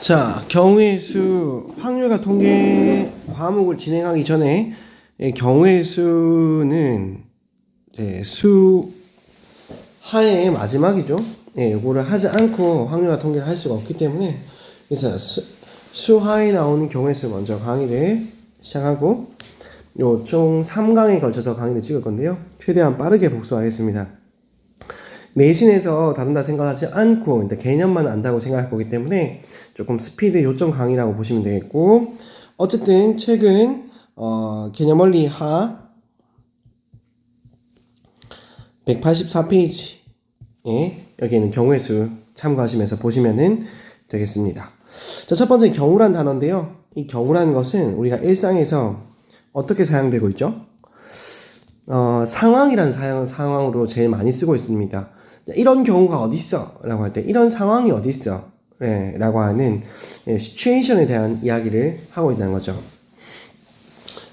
자, 경우의 수 확률과 통계 과목을 진행하기 전에 경우의 수는 수 하의 마지막이죠. 이거를 하지 않고 확률과 통계를 할 수가 없기 때문에 그래서 수 하에 나오는 경우의 수 먼저 강의를 시작하고 요 총 3강에 걸쳐서 강의를 찍을 건데요. 최대한 빠르게 복수하겠습니다. 내신에서 다룬다 생각하지 않고 일단 개념만 안다고 생각할 거기 때문에 조금 스피드 요점 강의라고 보시면 되겠고, 어쨌든 최근 개념 원리 하 184페이지에 여기에는 경우의 수 참고하시면서 보시면 되겠습니다. 자, 첫 번째 경우란 단어인데요. 이 경우라는 것은 우리가 일상에서 어떻게 사용되고 있죠? 상황이라는 상황으로 제일 많이 쓰고 있습니다. 이런 경우가 어디 있어? 라고 할 때 이런 상황이 어디 있어? 라고 하는 시츄에이션에 대한 이야기를 하고 있다는 거죠.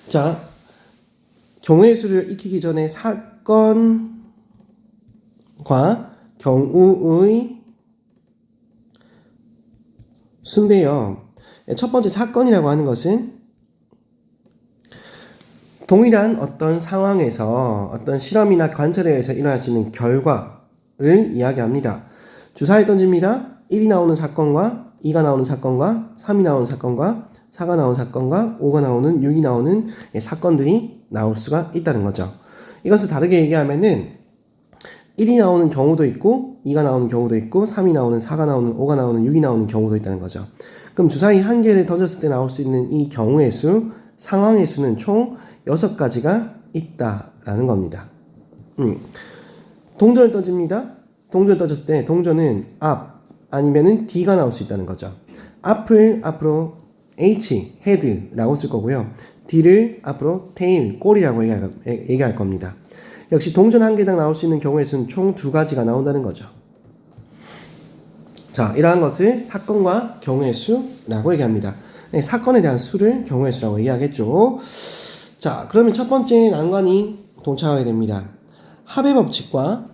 자, 경우의 수를 익히기 전에 사건과 경우의 수인데요. 첫 번째 사건이라고 하는 것은 동일한 어떤 상황에서 어떤 실험이나 관찰에 의해서 일어날 수 있는 결과를 이야기합니다. 주사위 던집니다. 1이 나오는 사건과 2가 나오는 사건과 3이 나오는 사건과 4가 나오는 사건과 5가 나오는 6이 나오는 사건들이 나올 수가 있다는 거죠. 이것을 다르게 얘기하면은 1이 나오는 경우도 있고 2가 나오는 경우도 있고 3이 나오는 4가 나오는 5가 나오는 6이 나오는 경우도 있다는 거죠. 그럼 주사위 한 개를 던졌을 때 나올 수 있는 이 경우의 수, 상황의 수는 총 6가지가 있다라는 겁니다. 동전을 던집니다. 동전을 던졌을 때 동전은 앞 아니면은 D가 나올 수 있다는 거죠. 앞을 앞으로 H, 헤드라고 쓸 거고요. D를 앞으로 테일, 꼬리라고 얘기할 겁니다. 역시 동전 한 개당 나올 수 있는 경우의 수는 총 2가지가 나온다는 거죠. 자, 이러한 것을 사건과 경우의 수라고 얘기합니다. 사건에 대한 수를 경우의 수라고 이야기했죠. 자, 그러면 첫 번째 난관이 동착하게 됩니다. 합의 법칙과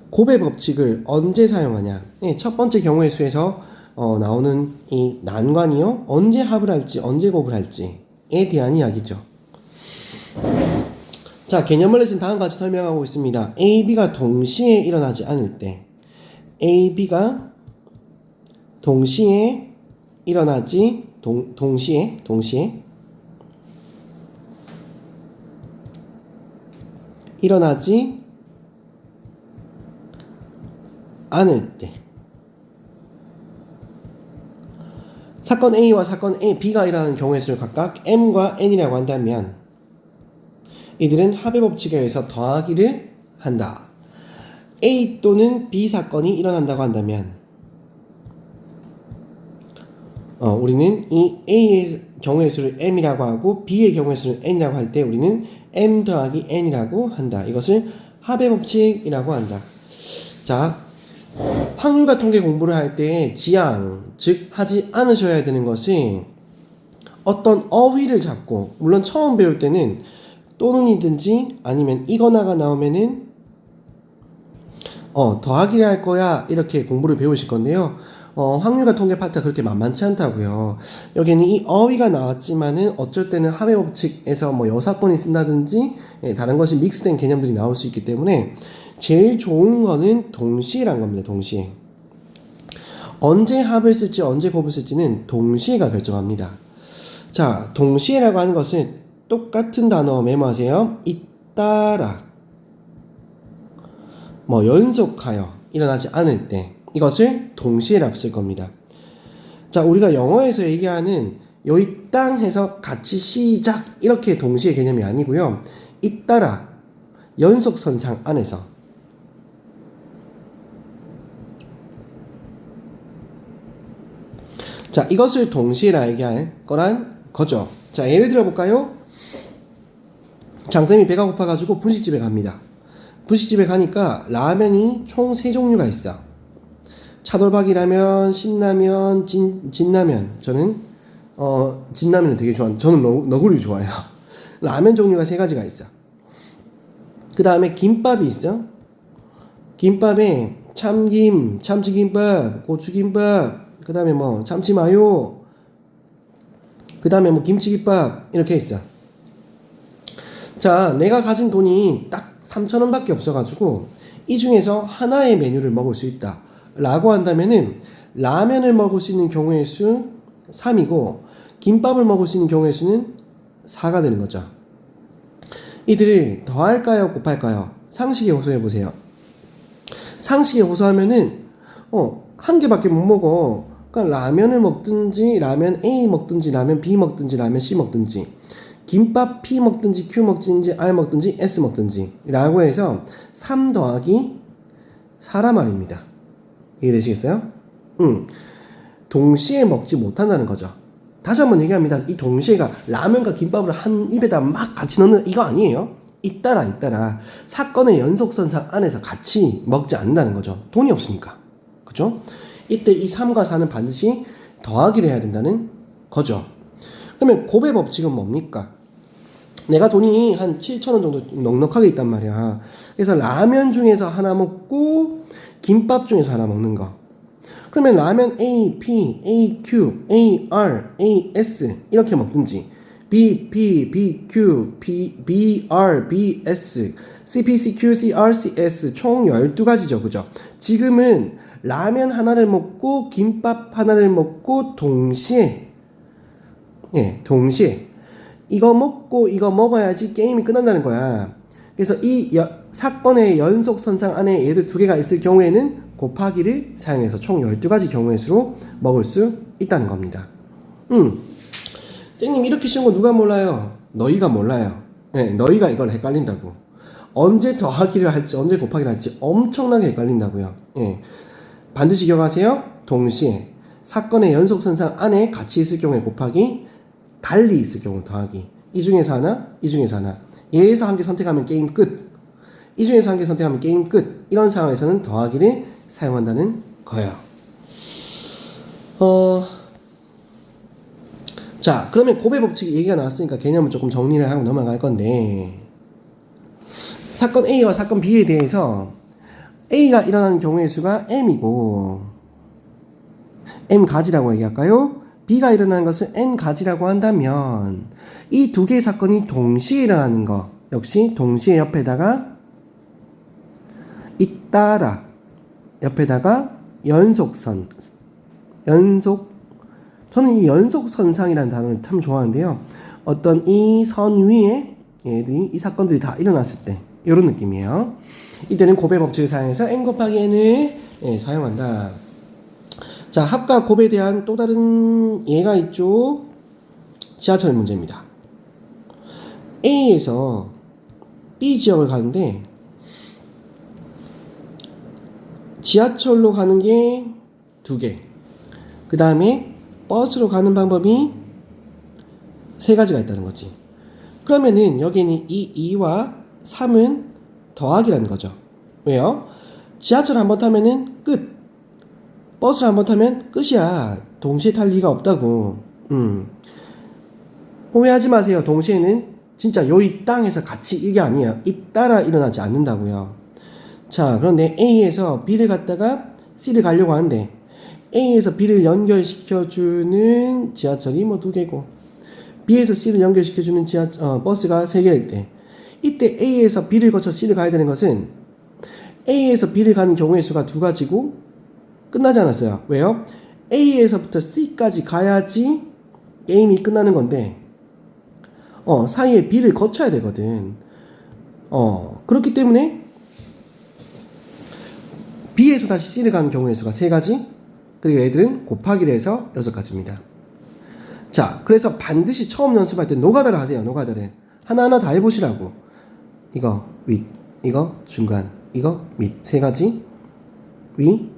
곱의 법칙을 언제 사용하냐. 첫 번째 경우의 수에서 나오는 이 난관이요, 언제 합을 할지 언제 곱을 할지에 대한 이야기죠. 자, 개념을 내신 다음과 같이 설명하고 있습니다. A, B가 동시에 일어나지 않을 때, A, B가 동시에 일어나지 동시에 일어나지 않을 때, 사건 A와 사건 B가 일어나는 경우의 수를 각각 M과 N이라고 한다면 이들은 합의 법칙에 의해서 더하기를 한다. A 또는 B 사건이 일어난다고 한다면 우리는 이 A의 경우의 수를 M이라고 하고 B의 경우의 수를 N이라고 할 때 우리는 M 더하기 N이라고 한다. 이것을 합의 법칙이라고 한다. 자, 확률과 통계 공부를 할 때 지향, 즉 하지 않으셔야 되는 것이 어떤 어휘를 잡고, 물론 처음 배울 때는 또는이든지 아니면 이거나가 나오면은 더하기를 할 거야 이렇게 공부를 배우실 건데요. 확률과 통계 파트가 그렇게 만만치 않다고요. 여기는 이 어휘가 나왔지만은 어쩔 때는 합의 법칙에서 뭐 여사건이 쓴다든지 다른 것이 믹스된 개념들이 나올 수 있기 때문에 제일 좋은 거는 동시에란 겁니다. 동시에. 언제 합을 쓸지 언제 곱을 쓸지는 동시에가 결정합니다. 자, 동시에라고 하는 것은 똑같은 단어 메모하세요. 잇따라, 뭐 연속하여 일어나지 않을 때 이것을 동시에라 쓸 겁니다. 자, 우리가 영어에서 얘기하는 여기 땅 해서 같이 시작 이렇게 동시에 개념이 아니고요. 잇따라 연속선상 안에서. 자, 이것을 동시에라 얘기할 거란 거죠. 자, 예를 들어 볼까요? 장쌤이 배가 고파가지고 분식집에 갑니다. 분식집에 가니까 라면이 총 3종류가 있어. 차돌박이라면, 신라면, 진라면. 저는 진라면을 되게 좋아합니다. 저는 너구리 좋아해요. 라면 종류가 3가지가 있어. 그 다음에 김밥이 있어. 김밥에 참김, 참치김밥, 고추김밥, 그 다음에 뭐 참치마요, 그 다음에 뭐 김치김밥 이렇게 있어. 자, 내가 가진 돈이 딱 3,000원 밖에 없어가지고 이 중에서 하나의 메뉴를 먹을 수 있다 라고 한다면은 라면을 먹을 수 있는 경우의 수 3이고 김밥을 먹을 수 있는 경우의 수는 4가 되는 거죠. 이들을 더할까요 곱할까요? 상식에 호소해보세요. 상식에 호소하면은 한 개밖에 못 먹어. 그러니까 라면을 먹든지 라면 A 먹든지 라면 B 먹든지 라면 C 먹든지 김밥 P 먹든지 Q 먹든지 R 먹든지 S 먹든지 라고 해서 3 더하기 4란 말입니다. 이해되시겠어요? 동시에 먹지 못한다는 거죠. 다시 한번 얘기합니다. 이 동시에가 라면과 김밥을 한 입에다 막 같이 넣는 이거 아니에요. 잇따라 사건의 연속선상 안에서 같이 먹지 않는다는 거죠. 돈이 없으니까. 그죠? 이때 이 3과 4는 반드시 더하기를 해야 된다는 거죠. 그러면 곱의 법칙은 뭡니까? 내가 돈이 한 7,000원 정도 넉넉하게 있단 말이야. 그래서 라면 중에서 하나 먹고 김밥 중에서 하나 먹는 거. 그러면 라면 A, P, A, Q, A, R, A, S 이렇게 먹든지 B, P, B, Q, B, R, B, S C, P, C, Q, C, R, C, S 총 12가지죠. 그죠? 지금은 라면 하나를 먹고 김밥 하나를 먹고 동시에 이거 먹고 이거 먹어야지 게임이 끝난다는 거야. 그래서 이 사건의 연속선상 안에 얘들 두 개가 있을 경우에는 곱하기를 사용해서 총 12가지 경우의 수로 먹을 수 있다는 겁니다. 쌤님 이렇게 쉬운 거 누가 몰라요? 너희가 몰라요. 너희가 이걸 헷갈린다고. 언제 더하기를 할지 언제 곱하기를 할지 엄청나게 헷갈린다고요. 반드시 기억하세요. 동시에 사건의 연속선상 안에 같이 있을 경우에 곱하기, 달리 있을 경우 더하기. 이 중에서 하나, 이 중에서 하나. 얘에서 한 개 선택하면 게임 끝. 이 중에서 한 개 선택하면 게임 끝. 이런 상황에서는 더하기를 사용한다는 거예요. 자, 그러면 곱의 법칙 얘기가 나왔으니까 개념을 조금 정리를 하고 넘어갈 건데, 사건 A와 사건 B에 대해서 A가 일어나는 경우의 수가 M이고 M가지라고 얘기할까요? B가 일어나는 것을 N가지라고 한다면 이 두 개의 사건이 동시에 일어나는 거 역시 동시에 옆에다가 잇따라 옆에다가 연속선 저는 이 연속선상이라는 단어를 참 좋아하는데요. 어떤 이 선 위에 얘들이 이 사건들이 다 일어났을 때 이런 느낌이에요. 이때는 곱의 법칙을 사용해서 n 곱하기 n을 사용한다. 자, 합과 곱에 대한 또 다른 예가 있죠. 지하철 문제입니다. A에서 B 지역을 가는데 지하철로 가는 게 2개, 그 다음에 버스로 가는 방법이 3가지가 있다는 거지. 그러면은 여기는 이 2와 3은 더하기라는 거죠. 왜요? 지하철 한번 타면은 끝, 버스를 한번 타면 끝이야. 동시에 탈 리가 없다고. 오해하지 마세요. 동시에는 진짜 이 땅에서 같이 이게 아니에요. 잇따라 일어나지 않는다고요. 자, 그런데 A에서 B를 갔다가 C를 가려고 하는데 A에서 B를 연결시켜주는 지하철이 뭐 2개고 B에서 C를 연결시켜주는 버스가 3개일 때, 이때 A에서 B를 거쳐 C를 가야 되는 것은 A에서 B를 가는 경우의 수가 2가지고 끝나지 않았어요. 왜요? A에서부터 C까지 가야지 게임이 끝나는 건데 사이에 B를 거쳐야 되거든. 그렇기 때문에 B에서 다시 C를 가는 경우의 수가 3가지, 그리고 얘들은 곱하기를 해서 6가지입니다. 자, 그래서 반드시 처음 연습할 때 노가다를 하세요. 노가다를 하나하나 다 해보시라고. 이거 윗, 이거 중간, 이거 밑 3가지, 위,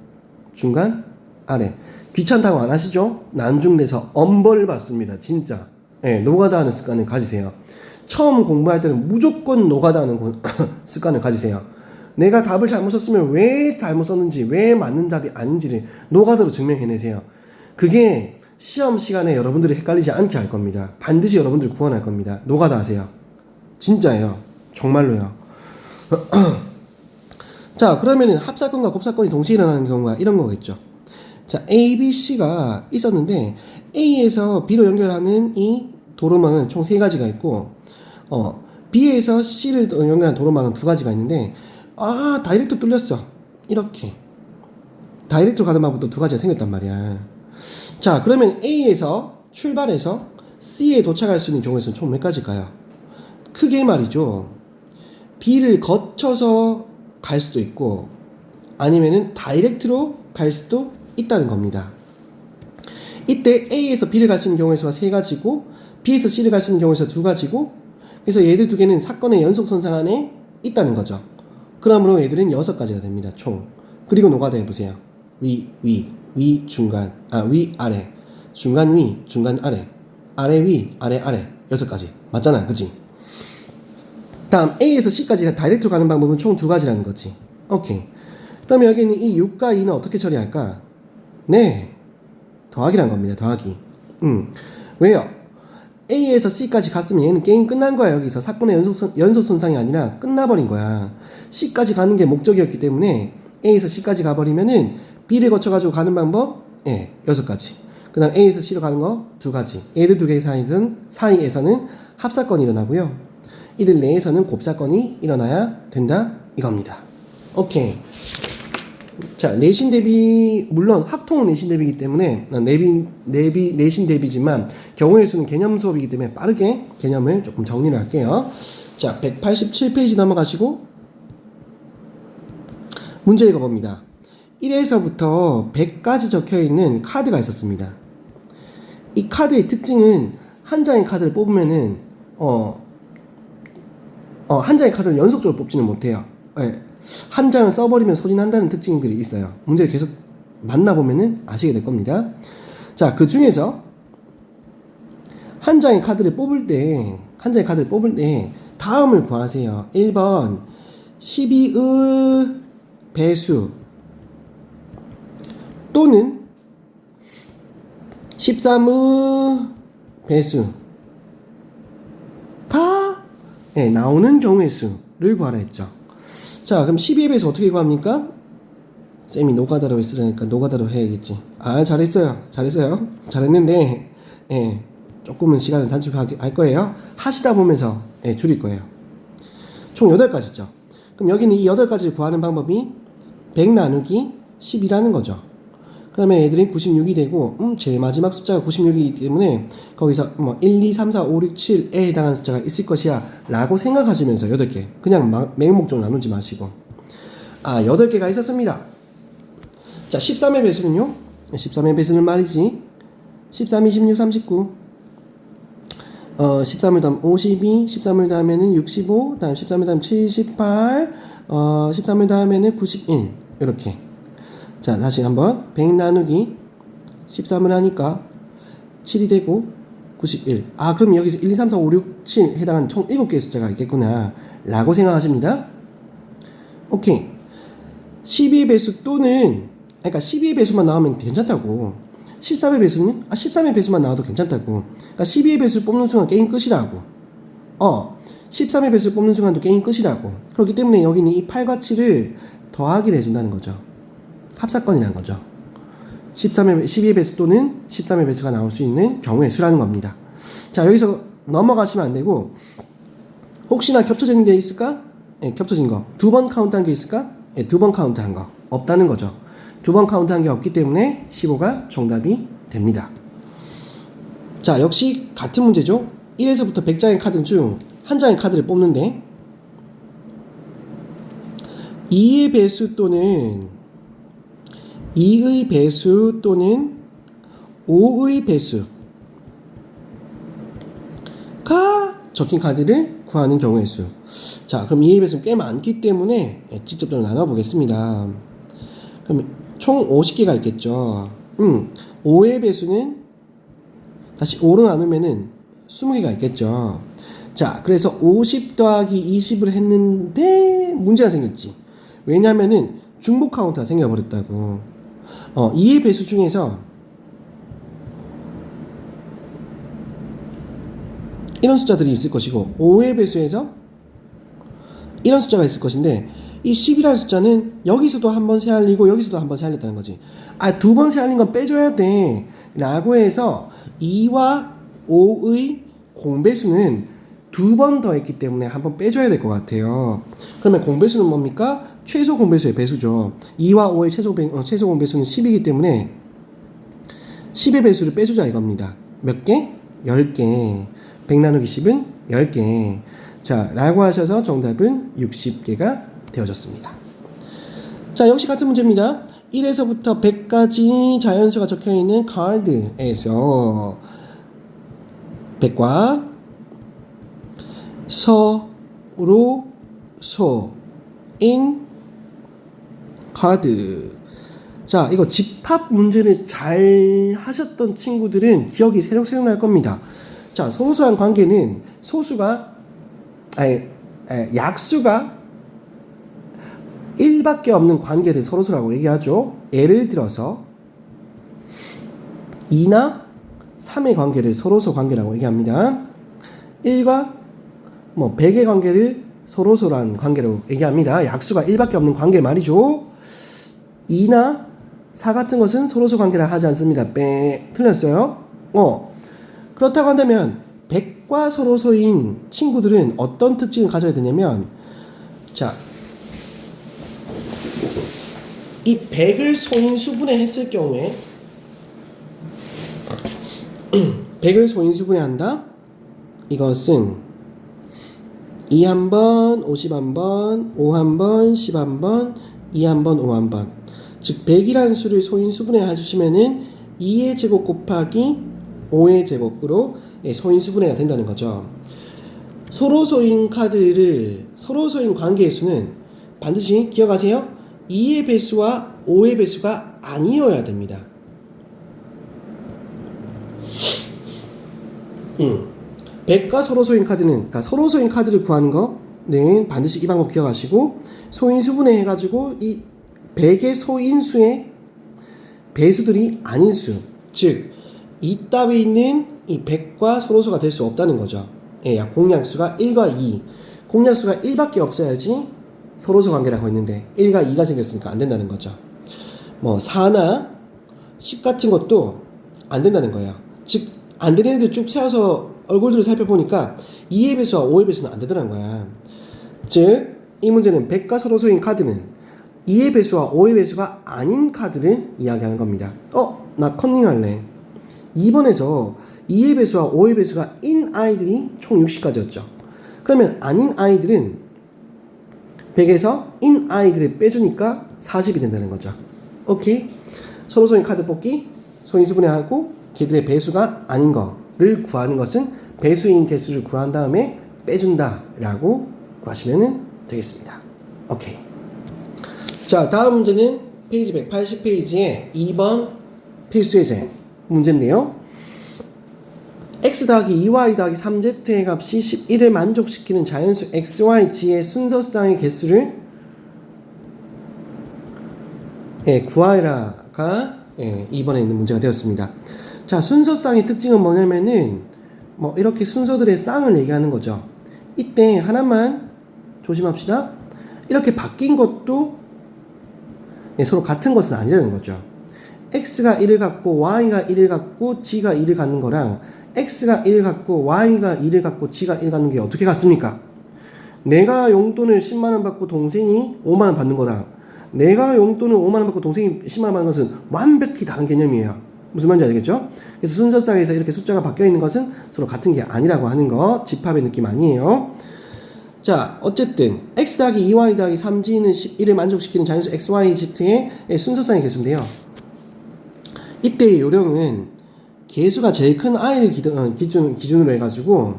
중간, 아래. 귀찮다고 안 하시죠? 난중돼서 엄벌을 받습니다. 진짜. 노가다 하는 습관을 가지세요. 처음 공부할 때는 무조건 노가다 하는 습관을 가지세요. 내가 답을 잘못 썼으면 왜 잘못 썼는지, 왜 맞는 답이 아닌지를 노가다로 증명해내세요. 그게 시험 시간에 여러분들이 헷갈리지 않게 할 겁니다. 반드시 여러분들 구원할 겁니다. 노가다 하세요. 진짜예요. 정말로요. 자, 자, 그러면은 합사건과 곱사건이 동시에 일어나는 경우가 이런 거겠죠. 자, A, B, C가 있었는데 A에서 B로 연결하는 이 도로망은 총 3가지가 있고 B에서 C를 연결하는 도로망은 2가지가 있는데 다이렉트 뚫렸어. 이렇게 다이렉트로 가는 방법도 2가지가 생겼단 말이야. 자, 그러면 A에서 출발해서 C에 도착할 수 있는 경우의 수는 총 몇 가지일까요? 크게 말이죠. B를 거쳐서 갈 수도 있고 아니면은 다이렉트로 갈 수도 있다는 겁니다. 이때 A에서 B를 갈 수 있는 경우의 수가 3가지고 B에서 C를 갈 수 있는 경우의 수가 2가지고 그래서 얘들 2개는 사건의 연속선상 안에 있다는 거죠. 그러므로 얘들은 6가지가 됩니다. 총. 그리고 노가다 해보세요. 위, 중간, 위, 아래, 중간 위, 중간 아래, 아래 위, 아래, 아래 6가지. 맞잖아, 그치? 다음 A에서 C까지 다이렉트로 가는 방법은 총 2가지라는 거지. 오케이. 그러면 여기 있는 이 6과 2는 어떻게 처리할까? 네, 더하기란 겁니다. 더하기. 왜요? A에서 C까지 갔으면 얘는 게임 끝난 거야. 여기서 사건의 연속 손상이 아니라 끝나버린 거야. C까지 가는 게 목적이었기 때문에 A에서 C까지 가버리면은 B를 거쳐가지고 가는 방법 6가지. 그 다음 A에서 C로 가는 거 2가지. 얘들 2개 사이에서는 합사건이 일어나고요. 이들 내에서는 곱사건이 일어나야 된다 이겁니다. 오케이. 자, 내신 대비, 물론 학통 내신 대비이기 때문에 내신 대비지만 경우의 수는 개념 수업이기 때문에 빠르게 개념을 조금 정리를 할게요. 자, 187페이지 넘어가시고 문제 읽어봅니다. 1에서부터 100까지 적혀있는 카드가 있었습니다. 이 카드의 특징은 한 장의 카드를 뽑으면은 한 장의 카드를 연속적으로 뽑지는 못해요. 한 장을 써버리면 소진한다는 특징들이 있어요. 문제를 계속 만나보면은 아시게 될 겁니다. 자, 그 중에서 한 장의 카드를 뽑을 때 다음을 구하세요. 1번 12의 배수 또는 13의 배수가 나오는 경우의 수를 구하라 했죠. 자, 그럼 12의 배수 어떻게 구합니까? 쌤이 노가다로 했으니까 노가다로 해야겠지. 잘했어요. 잘했는데 조금은 시간을 단축할 거예요. 하시다 보면서 줄일 거예요. 총 8가지죠. 그럼 여기는 이 8가지를 구하는 방법이 100 나누기 10이라는 거죠. 그러면 애들이 96이 되고 제일 마지막 숫자가 96이기 때문에 거기서 1, 2, 3, 4, 5, 6, 7에 해당하는 숫자가 있을 것이야 라고 생각하시면서 8개 그냥 맹목적으로 나누지 마시고 8개가 있었습니다. 자, 13의 배수는요? 13의 배수는 말이지 13, 26, 39 13을 더하면 52 13을 더하면 65 다음 13을 더하면 78 13을 더하면 91 이렇게. 자, 다시 한번 100 나누기 13을 하니까 7이 되고 91. 그럼 여기서 1, 2, 3, 4, 5, 6, 7 해당하는 총 7개의 숫자가 있겠구나 라고 생각하십니다. 오케이. 12의 배수 또는 그러니까 12의 배수만 나오면 괜찮다고. 13의 배수는 13의 배수만 나와도 괜찮다고. 그러니까 12의 배수를 뽑는 순간 게임 끝이라고. 13의 배수를 뽑는 순간도 게임 끝이라고. 그렇기 때문에 여기는 이 8과 7을 더하기를 해준다는 거죠. 합사건이라는 거죠. 12의 배수 또는 13의 배수가 나올 수 있는 경우의 수라는 겁니다. 자, 여기서 넘어가시면 안 되고 혹시나 겹쳐진 게 있을까? 겹쳐진 거. 2번 카운트한 게 있을까? 2번 카운트한 거. 없다는 거죠. 2번 카운트한 게 없기 때문에 15가 정답이 됩니다. 자, 역시 같은 문제죠. 1에서부터 100장의 카드 중 한 장의 카드를 뽑는데 2의 배수 또는 2의 배수 또는 5의 배수가 적힌 카드를 구하는 경우의 수. 자, 그럼 2의 배수는 꽤 많기 때문에 직접적으로 나눠보겠습니다. 그럼 총 50개가 있겠죠. 5의 배수는 다시 5로 나누면은 20개가 있겠죠. 자, 그래서 50 더하기 20을 했는데 문제가 생겼지. 왜냐면은 중복 카운트가 생겨버렸다고. 2의 배수 중에서 이런 숫자들이 있을 것이고 5의 배수에서 이런 숫자가 있을 것인데 이 10이라는 숫자는 여기서도 한번 세알리고 여기서도 한번 세알렸다는 거지. 아, 두 번 세알린 건 빼줘야 돼. 라고 해서 2와 5의 공배수는 두 번 더했기 때문에 한번 빼줘야 될 것 같아요. 그러면 공배수는 뭡니까? 최소 공배수의 배수죠. 2와 5의 최소 공배수는 10이기 때문에 10의 배수를 빼주자 이겁니다. 몇 개? 10개. 100 나누기 10은 10개. 자, 라고 하셔서 정답은 60개가 되어졌습니다. 자, 역시 같은 문제입니다. 1에서부터 100까지 자연수가 적혀있는 카드에서 100과 서로 소인 카드. 자, 이거 집합 문제를 잘 하셨던 친구들은 기억이 새록새록 날 겁니다. 자, 소소한 관계는 약수가 1밖에 없는 관계를 서로소라고 얘기하죠. 예를 들어서 2나 3의 관계를 서로소 관계라고 얘기합니다. 1과 100의 관계를 서로소란 관계로 얘기합니다. 약수가 1밖에 없는 관계 말이죠. 2나 4 같은 것은 서로소 관계라 하지 않습니다. 틀렸어요. 그렇다고 한다면 100과 서로소인 친구들은 어떤 특징을 가져야 되냐면, 자, 이 100을 소인수분해 했을 경우에 100을 소인수분해 한다? 이것은 2 한 번, 50 한 번, 5 한 번, 10 한 번, 2 한 번, 5 한 번. 즉 100이라는 수를 소인수분해 해주시면은 2의 제곱 곱하기 5의 제곱으로 소인수분해가 된다는 거죠. 서로소인 카드를 서로소인 관계의 수는 반드시 기억하세요. 2의 배수와 5의 배수가 아니어야 됩니다. 100과 서로소인 카드는, 그러니까 서로소인 카드를 구하는 거는 반드시 이 방법 기억하시고, 소인수분해 해가지고 이 100의 소인수의 배수들이 아닌 수, 즉 이 따위 있는 이 100과 서로소가 될 수 없다는 거죠. 공약수가 1과 2, 공약수가 1밖에 없어야지 서로소 관계라고 했는데 1과 2가 생겼으니까 안 된다는 거죠. 4나 10 같은 것도 안 된다는 거예요. 즉 안 되는 애들 쭉 세워서 얼굴들을 살펴보니까 2의 배수와 5의 배수는 안 되더라는 거야. 즉 이 문제는 100과 서로소인 카드는 2의 배수와 5의 배수가 아닌 카드를 이야기하는 겁니다. 나 컨닝 할래. 2번에서 2의 배수와 5의 배수가 인 아이들이 총 60까지였죠. 그러면 아닌 아이들은 100에서 인 아이들을 빼주니까 40이 된다는 거죠. 오케이? 서로소인 카드 뽑기, 소인수분해하고 걔들의 배수가 아닌 거를 구하는 것은 배수인 개수를 구한 다음에 빼준다 라고 구하시면 되겠습니다. 오케이. 자, 다음 문제는 페이지 180페이지에 2번 필수예제 문제인데요. x 더하기 2y 더하기 3z의 값이 11을 만족시키는 자연수 xy g의 순서쌍의 개수를 구하라가 2번에 있는 문제가 되었습니다. 자, 순서쌍의 특징은 뭐냐면은 이렇게 순서들의 쌍을 얘기하는 거죠. 이때 하나만 조심합시다. 이렇게 바뀐 것도 서로 같은 것은 아니라는 거죠. x가 1을 갖고 y가 1을 갖고 g가 1을 갖는 거랑 x가 1을 갖고 y가 1을 갖고 g가 1 갖는 게 어떻게 같습니까? 내가 용돈을 10만원 받고 동생이 5만원 받는 거랑 내가 용돈을 5만원 받고 동생이 10만원 받는 것은 완벽히 다른 개념이에요. 무슨 말인지 알겠죠? 그래서 순서쌍에서 이렇게 숫자가 바뀌어 있는 것은 서로 같은 게 아니라고 하는 거, 집합의 느낌 아니에요. 자, 어쨌든 x 더하기 2y 더하기 3g는 11을 만족시키는 자연수 x, y, z의 순서쌍의 개수인데요. 이때의 요령은 개수가 제일 큰 i를 기준으로 해가지고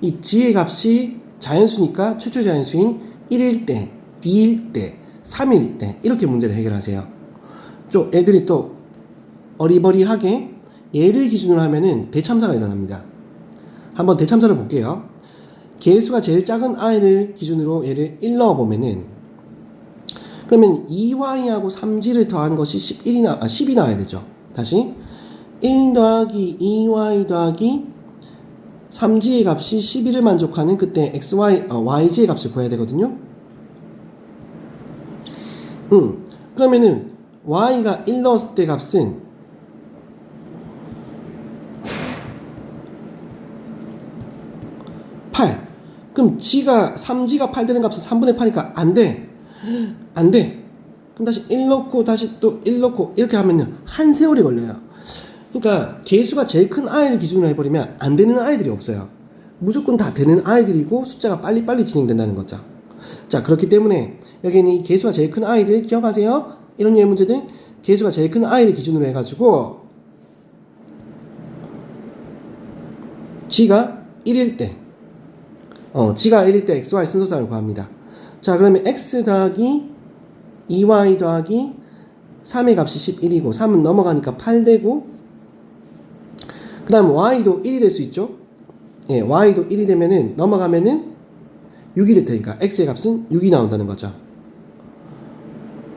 이 g의 값이 자연수니까 최초 자연수인 1일 때, 2일 때, 3일 때 이렇게 문제를 해결하세요. 좀 애들이 또 어리버리하게 얘를 기준으로 하면은 대참사가 일어납니다. 한번 대참사를 볼게요. 개수가 제일 작은 i를 기준으로 얘를 1 넣어보면은 그러면 2y하고 3g를 더한 것이 10이 나와야 되죠. 다시 1 더하기 2y 더하기 3g의 값이 11을 만족하는 그때 yg의 값을 구해야 되거든요. 그러면은 y가 1 넣었을 때 값은 8. 그럼 3g가 8 되는 값은 3분의 8이니까 안 돼. 안 돼. 그럼 다시 1 넣고 다시 또 1 넣고 이렇게 하면은 한 세월이 걸려요. 그러니까 개수가 제일 큰 아이를 기준으로 해버리면 안 되는 아이들이 없어요. 무조건 다 되는 아이들이고 숫자가 빨리빨리 진행된다는 거죠. 자, 그렇기 때문에 여기는 이 개수가 제일 큰 아이들 기억하세요? 이런 류의 문제들 개수가 제일 큰 아이를 기준으로 해가지고 g가 1일 때 g가 1일 때 xy 순서상을 구합니다. 자, 그러면 x 더하기 2y 더하기 3의 값이 11이고 3은 넘어가니까 8 되고 그 다음 y도 1이 될 수 있죠. 예, y도 1이 되면은 넘어가면은 6이 될 테니까 x의 값은 6이 나온다는 거죠.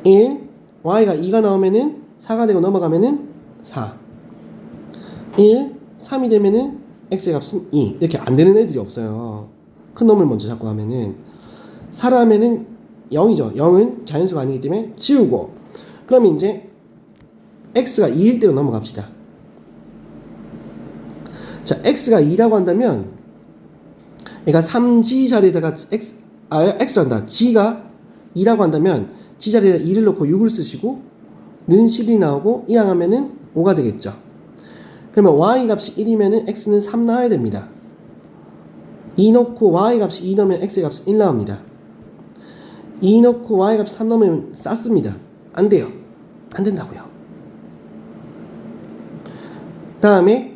1 y가 2가 나오면은 4가 되고 넘어가면은 4 1 3이 되면은 x의 값은 2 이렇게 안 되는 애들이 없어요. 큰 놈을 먼저 잡고 하면은 4를 하면은 0이죠. 0은 자연수가 아니기 때문에 지우고 그러면 이제 x가 2일 때로 넘어갑시다. 자, x가 2라고 한다면 얘가 3g 자리에다가 x란다. g가 2라고 한다면 g 자리에다 2를 넣고 6을 쓰시고 는 10이 나오고 이항하면은 5가 되겠죠. 그러면 y 값이 1이면은 x는 3 나와야 됩니다. 2 넣고 y 값이 2 넣으면 x의 값은 1 나옵니다. 2 넣고 y 값이 3 넣으면 쌌습니다. 안 돼요. 안 된다고요. 다음에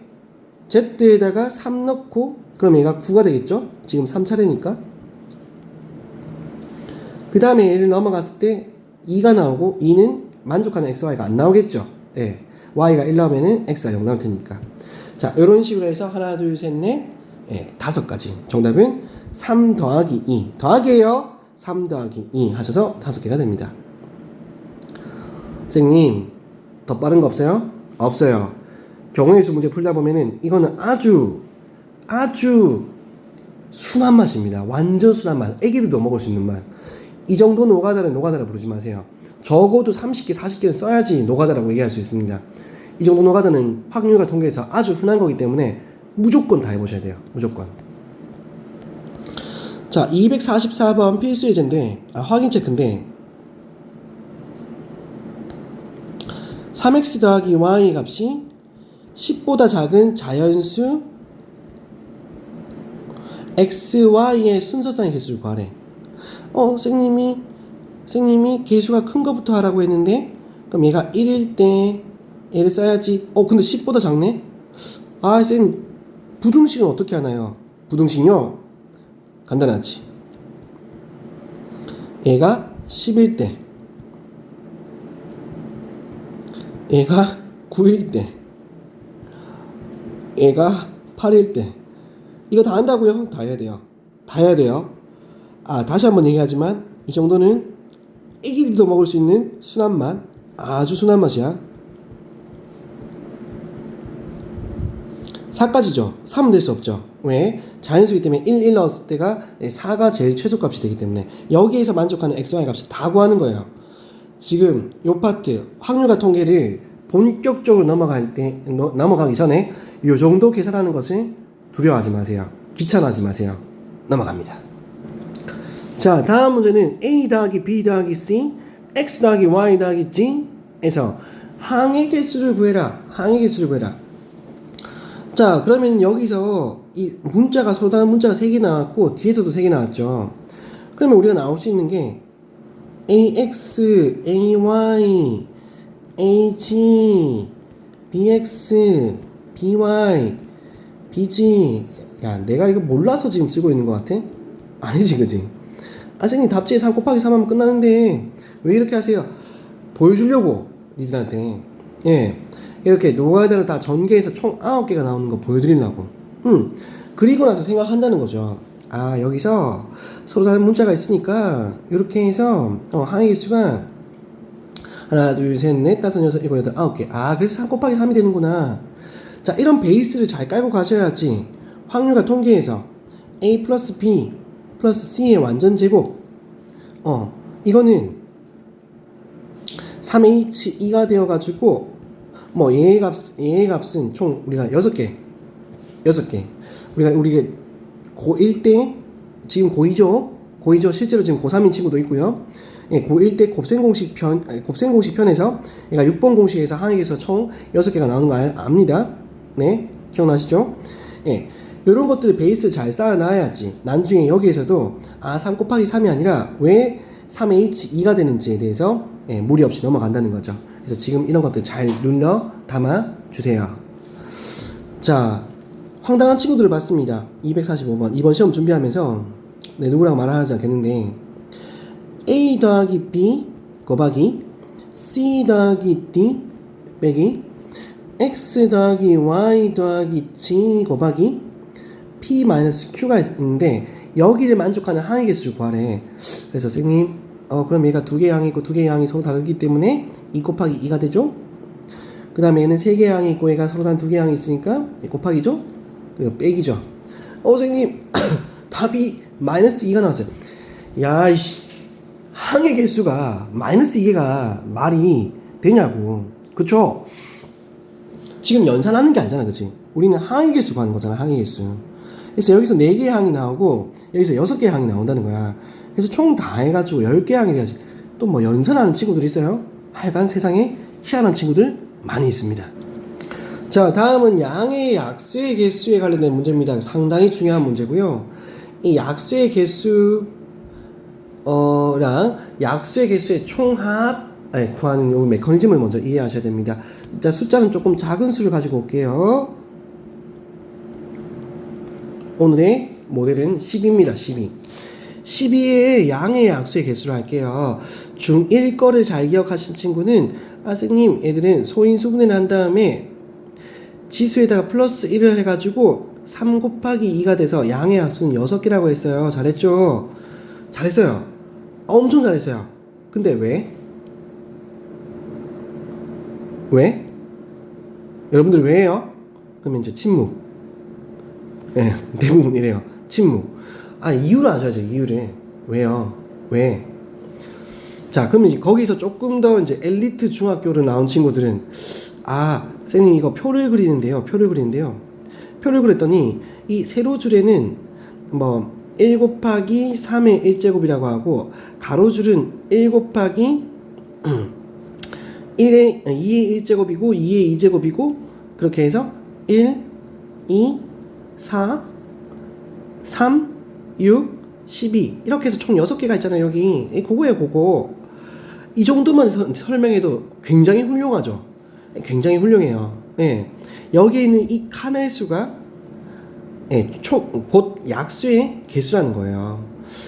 z에다가 3 넣고 그럼 얘가 9가 되겠죠? 지금 3차례니까. 그 다음에 얘를 넘어갔을 때 2가 나오고 2는 만족하는 xy가 안 나오겠죠? 예. y가 1 나오면은 x가 0 나올 테니까. 자, 이런 식으로 해서 하나, 둘, 셋, 넷, 예, 5가지. 정답은 3 더하기 2. 더하기예요. 3 더하기 2 하셔서 5개가 됩니다. 선생님, 더 빠른 거 없어요? 없어요. 경우의 수 문제 풀다 보면은 이거는 아주 순한 맛입니다. 완전 순한 맛. 애기들도 먹을 수 있는 맛. 이 정도 노가다를 노가다라 부르지 마세요. 적어도 30개, 40개는 써야지 노가다라고 얘기할 수 있습니다. 이 정도 노가다는 확률과 통계에서 아주 흔한 거기 때문에 무조건 다 해보셔야 돼요. 무조건. 자, 244번 필수 예제인데, 확인 체크인데, 3x 더하기 y 값이 10보다 작은 자연수 xy의 순서상의 개수를 구하래. 선생님이 개수가 큰 거부터 하라고 했는데, 그럼 얘가 1일 때 얘를 써야지. 근데 10보다 작네? 선생님, 부등식은 어떻게 하나요? 부등식요? 간단하지. 얘가 10일 때, 얘가 9일 때, 얘가 8일 때. 이거 다 한다고요? 다 해야 돼요. 다 해야 돼요. 다시 한번 얘기하지만 이 정도는 애기들도 먹을 수 있는 순한 맛. 아주 순한 맛이야. 4까지죠. 3은 될 수 없죠. 왜? 자연수이기 때문에 1 넣었을 때가 4가 제일 최소값이 되기 때문에 여기에서 만족하는 xy 값을 다 구하는 거예요. 지금 요 파트 확률과 통계를 본격적으로 넘어가기 전에 요 정도 계산하는 것을 두려워하지 마세요. 귀찮아하지 마세요. 넘어갑니다. 자, 다음 문제는 a 더하기 b 더하기 c x 더하기 y 더하기 g에서 항의 개수를 구해라. 항의 개수를 구해라. 자, 그러면 여기서 이 문자가 서로 다른 문자가 3개 나왔고 뒤에서도 3개 나왔죠. 그러면 우리가 나올 수 있는 게 ax, ay, ag, bx, by, bg. 야, 내가 이거 몰라서 지금 쓰고 있는 것 같아? 아니지, 그지? 선생님 답지에 3 곱하기 3 하면 끝나는데 왜 이렇게 하세요? 보여주려고 니들한테. 예, 이렇게 노가다를 다 전개해서 총 9개가 나오는 거 보여드리려고. 그리고 나서 생각한다는 거죠. 여기서 서로 다른 문자가 있으니까 이렇게 해서 항의 개수가 하나, 둘, 셋, 넷, 다섯, 여섯, 일곱, 여덟, 9개. 그래서 3 곱하기 3이 되는구나. 자, 이런 베이스를 잘 깔고 가셔야지 확률과 통계에서 a 플러스 b 플러스 c의 완전 제곱 이거는 3H2가 되어가지고 뭐 얘의 값은 총 우리가 6개 우리가 고1 때 지금 고2죠 실제로 지금 고3인 친구도 있고요. 예, 고1 때 곱셈 공식 편에서 얘가 6번 공식에서 항액에서 총 6개가 나오는 거 압니다. 네, 기억나시죠? 예, 이런 것들을 베이스 잘 쌓아놔야지 나중에 여기에서도 3 곱하기 3이 아니라 왜 3H2가 되는지에 대해서 예, 무리 없이 넘어간다는 거죠. 그래서 지금 이런 것들 잘 눌러 담아 주세요. 자, 황당한 친구들을 봤습니다. 245번 이번 시험 준비하면서 누구랑 말하지 않겠는데 A 더하기 B 곱하기 C 더하기 D 빼기 X 더하기 Y 더하기 G 곱하기 P 마이너스 Q가 있는데 여기를 만족하는 항의 개수를 구하래. 그래서 선생님 그럼 얘가 2개의 항이 있고 2개의 항이 서로 다르기 때문에 2 곱하기 2가 되죠. 그 다음에 얘는 3개의 항이 있고 얘가 서로 단 2개의 항이 있으니까 곱하기죠. 그리고 빼기죠. 선생님 답이 마이너스 2가 나왔어요. 야이씨, 항의 개수가 마이너스 2개가 말이 되냐고. 그쵸? 지금 연산하는 게 아니잖아, 그치? 우리는 항의 개수 구하는 거잖아, 항의 개수. 그래서 여기서 4개의 항이 나오고 여기서 6개의 항이 나온다는 거야. 그래서 총 다 해가지고 10개의 항이 돼야지. 또 뭐 연산하는 친구들 있어요? 하여간 세상에 희한한 친구들 많이 있습니다. 자, 다음은 양의 약수의 개수에 관련된 문제입니다. 상당히 중요한 문제고요. 이 약수의 개수랑 약수의 개수의 총합 구하는 요 메커니즘을 먼저 이해하셔야 됩니다. 자, 숫자는 조금 작은 수를 가지고 올게요. 오늘의 모델은 10입니다. 12. 12의 양의 약수의 개수를 할게요. 중1 거를 잘 기억하신 친구는 선생님 애들은 소인수분해를 한 다음에 지수에다가 플러스 1을 해가지고 3 곱하기 2가 돼서 양의 약수는 6개라고 했어요. 잘했죠? 잘했어요. 엄청 잘했어요. 근데 왜? 왜? 여러분들 왜요? 그러면 이제 침묵. 네, 대부분 이래요. 침묵. 이유를 아셔야죠. 이유를. 왜요? 왜? 자, 그러면 거기서 조금 더 이제 엘리트 중학교로 나온 친구들은 선생님 이거 표를 그리는데요. 표를 그렸더니 이 세로줄에는 뭐 1 곱하기 3의 1제곱이라고 하고 가로줄은 1 곱하기 2의 1제곱이고 2의 2제곱이고 그렇게 해서 1, 2, 4, 3, 6, 12 이렇게 해서 총 6개가 있잖아요. 여기 그거예요. 그거 이 정도만 설명해도 굉장히 훌륭하죠. 굉장히 훌륭해요. 예. 여기에 있는 이 칸의 수가 곧 약수의 개수라는 거예요.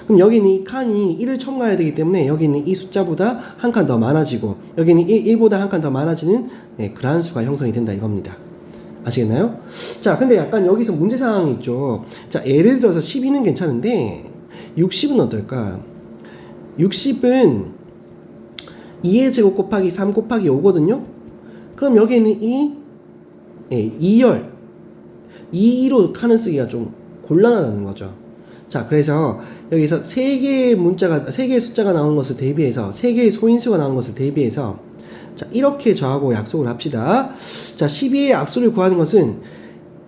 그럼 여기 있는 이 칸이 1을 첨가해야 되기 때문에 여기 있는 이 숫자보다 한 칸 더 많아지고 여기는 1보다 한 칸 더 많아지는 그러한 수가 형성이 된다 이겁니다. 아시겠나요? 자, 근데 약간 여기서 문제 상황이 있죠. 자, 예를 들어서 12는 괜찮은데 60은 어떨까? 60은 2의 제곱 곱하기 3 곱하기 5거든요. 그럼 여기 있는 이 2열 2로 칸을 쓰기가 좀 곤란하다는 거죠. 자, 그래서 여기서 3개의 숫자가 나온 것을 대비해서 3개의 소인수가 나온 것을 대비해서 자, 이렇게 저하고 약속을 합시다. 자, 12의 약수를 구하는 것은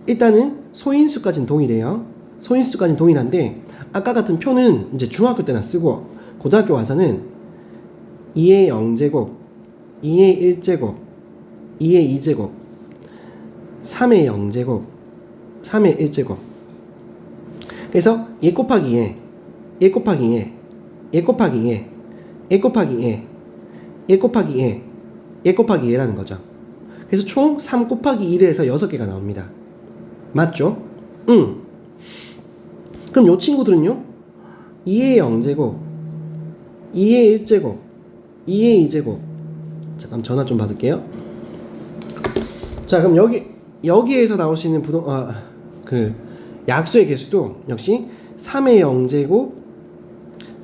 일단은 소인수까지는 동일해요. 소인수까지는 동일한데 아까 같은 표는 이제 중학교 때나 쓰고 고등학교 와서는 2의 0제곱, 2의 1제곱, 2의 2제곱, 3의 0제곱, 3의 1제곱. 그래서 1 곱하기 2, 1 곱하기 2, 1 곱하기 2, 1 곱하기 2, 1 곱하기 2, 1 곱하기 2라는 거죠. 그래서 총 3 곱하기 2를 해서 6개가 나옵니다. 맞죠? 그럼 요 친구들은요? 2의 0제곱, 2의 1제곱, 2의 2제곱. 잠깐 전화 좀 받을게요. 자, 그럼 여기에서 나올 수 있는 약수의 개수도 역시 3의 0제곱,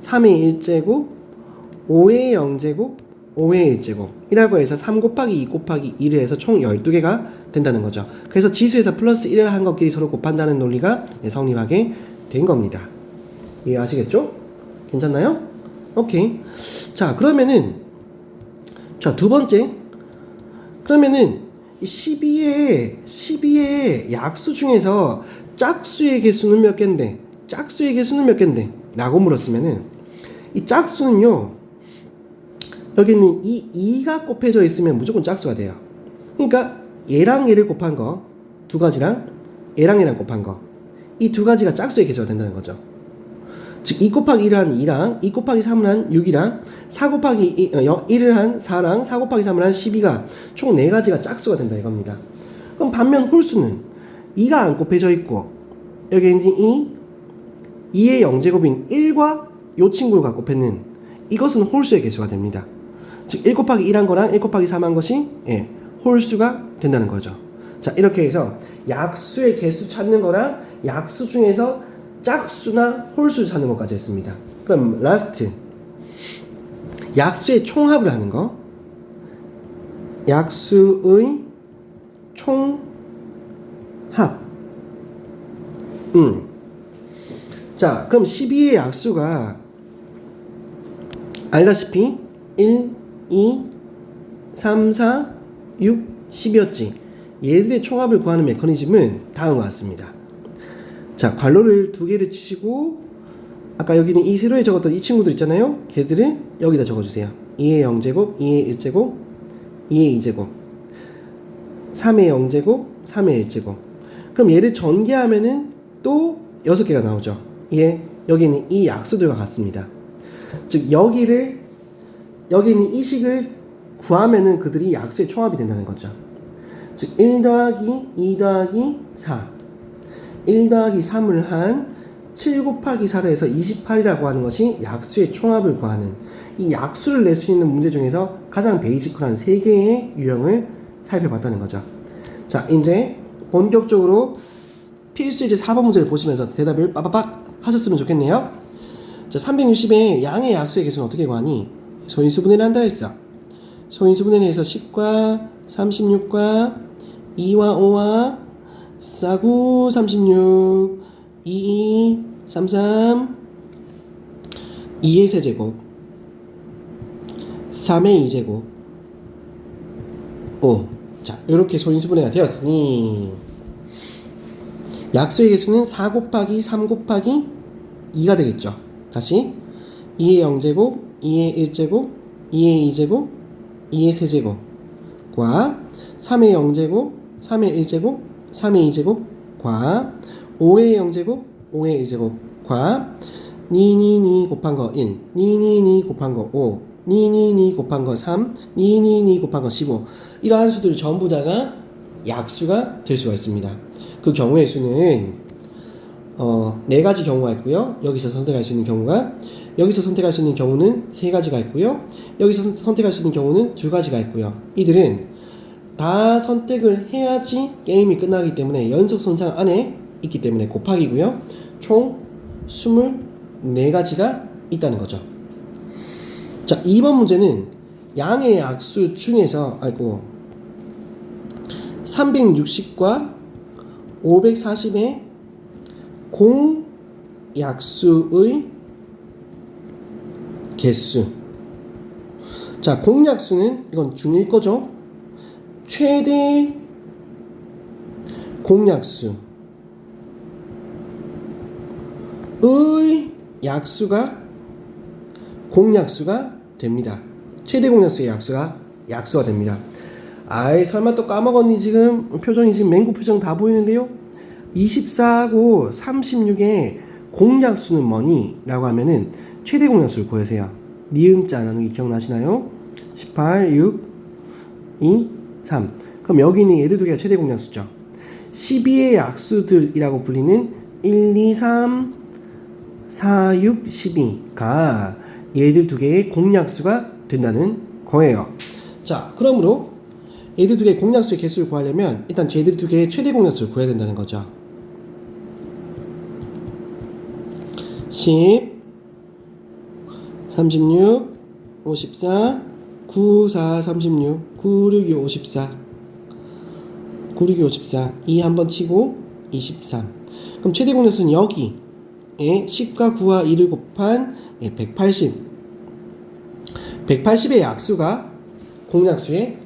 3의 1제곱, 5의 0제곱, 5의 1제곱 이라고 해서 3 곱하기 2 곱하기 2를 해서 총 12개가 된다는 거죠. 그래서 지수에서 플러스 1을 한 것끼리 서로 곱한다는 논리가 성립하게 된 겁니다. 이해하시겠죠? 괜찮나요? 오케이. 자, 그러면은 자, 두 번째. 그러면은 이 12의 약수 중에서 짝수의 개수는 몇 개인데? 짝수의 개수는 몇 개인데? 라고 물었으면은 이 짝수는요. 여기는 이 2가 곱해져 있으면 무조건 짝수가 돼요. 그러니까 얘랑 얘를 곱한 거 두 가지랑 얘랑 곱한 거 이 두 가지가 짝수의 개수가 된다는 거죠. 즉 2 곱하기 1을 한 2랑 2 곱하기 3을 한 6이랑 4 곱하기 1을 한 4랑 4 곱하기 3을 한 12가 총 4가지가 짝수가 된다 이겁니다. 그럼 반면 홀수는 2가 안 곱해져 있고 여기 있는 2의 0제곱인 1과 요 친구가 곱했는 이것은 홀수의 개수가 됩니다. 즉 1 곱하기 1한 거랑 1 곱하기 3 한 것이 홀수가 된다는 거죠. 자, 이렇게 해서 약수의 개수 찾는 거랑 약수 중에서 짝수나 홀수 찾는 것까지 했습니다. 그럼 라스트 약수의 총합을 하는 거. 약수의 총합. 자, 그럼 12의 약수가 알다시피 1, 2, 3, 4, 6, 10이었지. 얘들의 총합을 구하는 메커니즘은 다음과 같습니다. 자, 괄호를 두 개를 치시고 아까 여기는 이 세로에 적었던 이 친구들 있잖아요. 걔들을 여기다 적어주세요. 2의 0제곱, 2의 1제곱, 2의 2제곱, 3의 0제곱, 3의 1제곱. 그럼 얘를 전개하면은 또 6개가 나오죠. 여기는 이 약수들과 같습니다. 즉 여기 있는 이 식을 구하면은 그들이 약수의 총합이 된다는 거죠. 즉 1 더하기 2 더하기 4 1 더하기 3을 한 7 곱하기 4를 해서 28이라고 하는 것이 약수의 총합을 구하는 이 약수를 낼 수 있는 문제 중에서 가장 베이직한 3개의 유형을 살펴봤다는 거죠. 자, 이제 본격적으로 필수 이제 4번 문제를 보시면서 대답을 빠바박 하셨으면 좋겠네요. 자, 360의 양의 약수의 개수는 어떻게 구하니? 소인수분해를 한다 했어. 소인수분해를 해서 10과 36과 2와 5와 4, 9, 36 2, 33 2의 세제곱 3의 2제곱 5. 자, 이렇게 소인수분해가 되었으니 약수의 개수는 4 곱하기 3 곱하기 2가 되겠죠. 다시 2의 0제곱 2의 1제곱 2의 2제곱 2의 세제곱과 3의 0제곱 3의 1제곱 3의 2제곱과 5의 0제곱 5의 1제곱과 니니니 곱한 거 1 니니니 곱한 거 5 니니니 곱한 거 3 니니니 곱한 거 15 이러한 수들이 전부 다가 약수가 될 수가 있습니다. 그 경우의 수는 4가지 경우가 있고요. 여기서 선택할 수 있는 경우가 여기서 선택할 수 있는 경우는 3가지가 있고요. 여기서 선택할 수 있는 경우는 2가지가 있고요. 이들은 다 선택을 해야지 게임이 끝나기 때문에 연속 손상 안에 있기 때문에 곱하기고요. 총 24가지가 있다는 거죠. 자, 2번 문제는 양의 약수 중에서 360과 540의 공약수의 개수. 자, 공약수는 이건 중1 거죠. 최대 공약수의 약수가 공약수가 됩니다. 최대 공약수의 약수가 됩니다. 아이, 설마 또 까먹었니? 지금 표정이 지금 맹구 표정 다 보이는데요. 24하고 36의 공약수는 뭐니? 라고 하면은 최대 공약수를 구하세요. 니은자 나누기 기억나시나요? 18, 6, 2, 3. 그럼 여기 있는 얘들 두 개가 최대 공약수죠. 12의 약수들이라고 불리는 1, 2, 3, 4, 6, 12가 얘들 두 개의 공약수가 된다는 거예요. 자, 그러므로 얘들 두 개의 공약수의 개수를 구하려면 일단 쟤들 두 개의 최대 공약수를 구해야 된다는 거죠. 10, 36, 54, 9, 4, 36, 9, 6, 2, 54, 9, 6, 2, 54, 2 한번 치고 23. 그럼 최대 공약수는 여기에 10과 9와 2를 곱한 180. 180의 약수가 공약수의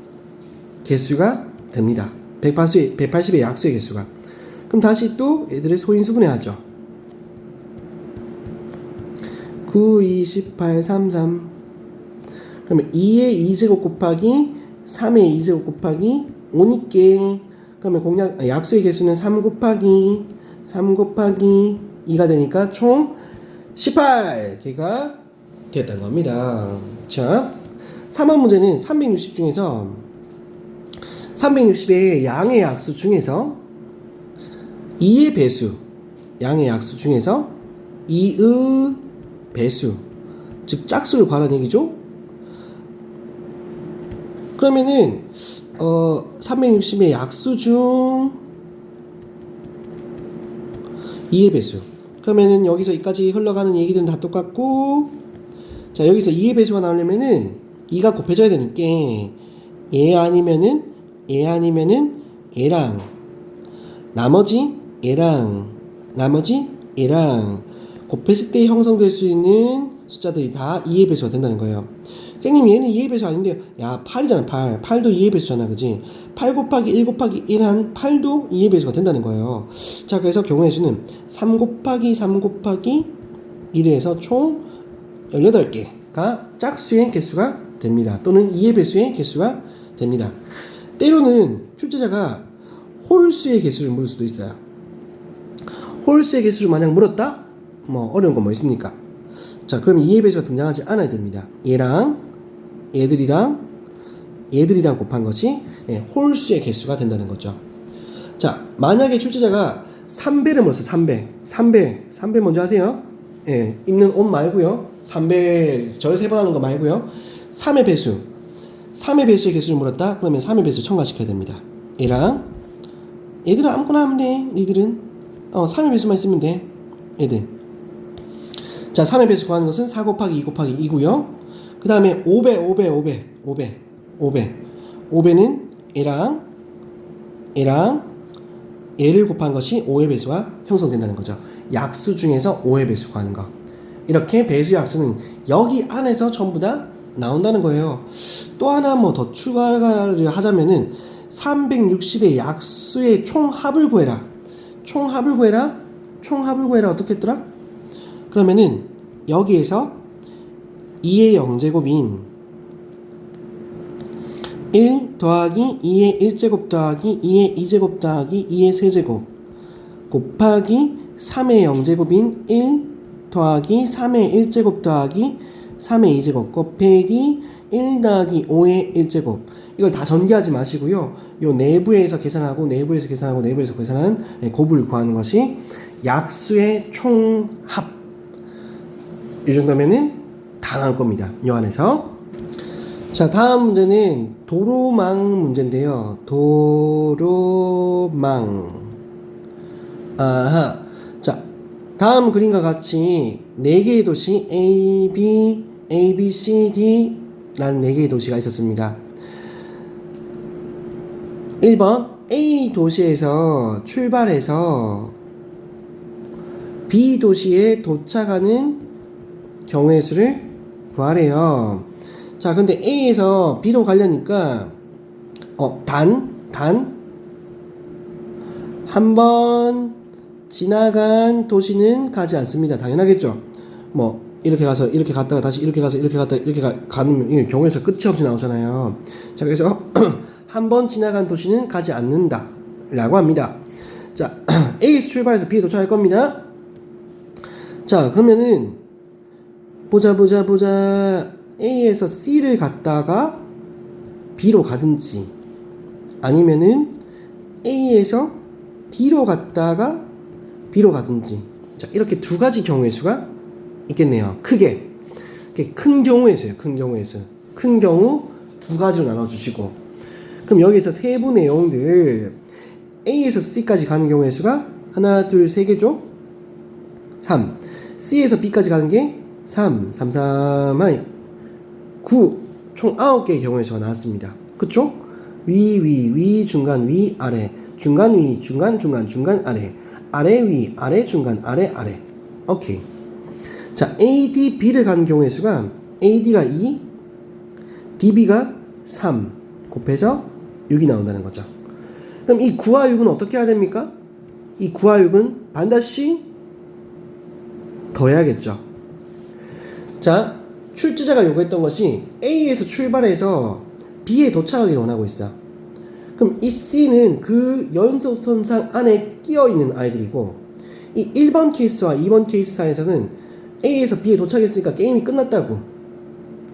개수가 됩니다. 180의 약수의 개수가. 그럼 다시 또 얘들을 소인수분해하죠. 9, 2, 18, 3, 3. 그러면 2의 2제곱 곱하기 3의 2제곱 곱하기 5니께 그러면 약수의 개수는 3 곱하기 2가 되니까 총 18개가 되었다는 겁니다. 자, 3번 문제는 360 중에서 360의 양의 약수 중에서 2의 배수, 양의 약수 중에서 2의 배수, 즉 짝수를 구하라는 얘기죠. 그러면은 360의 약수 중 2의 배수. 그러면은 여기서 여기까지 흘러가는 얘기들은 다 똑같고, 자 여기서 2의 배수가 나오려면은 2가 곱해져야 되니까 얘 아니면은 얘랑 나머지 얘랑 곱했을 때 형성될 수 있는 숫자들이 다 2의 배수가 된다는 거예요. 선생님 얘는 2의 배수 아닌데요. 야 8이잖아. 8도 2의 배수잖아. 그지? 8 곱하기 1 곱하기 1 한 8도 2의 배수가 된다는 거예요. 자 그래서 경우의 수는 3 곱하기 3 곱하기 1에서 총 18개가 짝수의 개수가 됩니다. 또는 2의 배수의 개수가 됩니다. 때로는 출제자가 홀수의 개수를 물을 수도 있어요. 홀수의 개수를 만약 물었다? 뭐 어려운 건 뭐 있습니까? 자 그럼 2의 배수가 등장하지 않아야 됩니다. 얘들이랑 곱한 것이 홀수의 개수가 된다는 거죠. 자 만약에 출제자가 3배를 물었어. 3배 먼저 하세요. 입는 옷 말고요. 3배 절 3번 하는 거 말고요. 3의 배수의 개수를 물었다. 그러면 3의 배수 첨가시켜야 됩니다. 얘들은 아무거나 하면 돼. 얘들은 3의 배수만 있으면 돼. 얘들. 자 3의 배수 구하는 것은 4 곱하기 2 곱하기 2고요. 그 다음에 5배는 얘를 곱한 것이 5의 배수가 형성된다는 거죠. 약수 중에서 5의 배수 구하는 거. 이렇게 배수 약수는 여기 안에서 전부 다 나온다는 거예요. 또 하나 뭐 더 추가를 하자면은 360의 약수의 총합을 구해라. 총합을 구해라 어떻게 했더라? 그러면은 여기에서 2의 0제곱인 1 더하기 2의 1제곱 더하기 2의 2제곱 더하기 2의 세제곱 곱하기 3의 0제곱인 1 더하기 3의 1제곱 더하기 3의 2제곱 곱하기 1 더하기 5의 1제곱. 이걸 다 전개하지 마시고요. 요 내부에서 계산하고 내부에서 계산한 곱을 구하는 것이 약수의 총합. 이 정도면은 다 나올 겁니다. 이 안에서. 자 다음 문제는 도로망 문제인데요. 자 다음 그림과 같이 4개의 도시 A, B, C, D 라는 4개의 도시가 있었습니다. 1번 A 도시에서 출발해서 B 도시에 도착하는 경우의 수를 구하래요. 자 근데 A에서 B로 가려니까 한 번 지나간 도시는 가지 않습니다. 당연하겠죠. 뭐 이렇게 가서 이렇게 갔다가 다시 이렇게 가서 이렇게 갔다가 이렇게 가는 경우에서 끝이 없이 나오잖아요. 자 그래서 한 번 지나간 도시는 가지 않는다 라고 합니다. 자 A에서 출발해서 B에 도착할 겁니다. 자 그러면은 보자 A에서 C를 갔다가 B로 가든지 아니면은 A에서 D로 갔다가 B로 가든지. 자 이렇게 두 가지 경우의 수가 있겠네요. 크게 큰 경우의 수예요. 큰 경우 두 가지로 나눠주시고, 그럼 여기서 세부 내용들 A에서 C까지 가는 경우의 수가 하나 둘 세 개죠. 3. C에서 B까지 가는 게 3 9. 총 9개의 경우의 수가 나왔습니다. 그쵸? 위 중간 위 아래 중간 위 중간 아래 아래 위 아래 중간 아래 오케이. 자 AD B를 가는 경우의 수가 AD가 2 DB가 3 곱해서 6이 나온다는 거죠. 그럼 이 9와 6은 어떻게 해야 됩니까? 이 9와 6은 반드시 더해야겠죠. 자, 출제자가 요구했던 것이 A에서 출발해서 B에 도착하기를 원하고 있어. 그럼 이 C는 그 연속선상 안에 끼어있는 아이들이고, 이 1번 케이스와 2번 케이스에서는 A에서 B에 도착했으니까 게임이 끝났다고.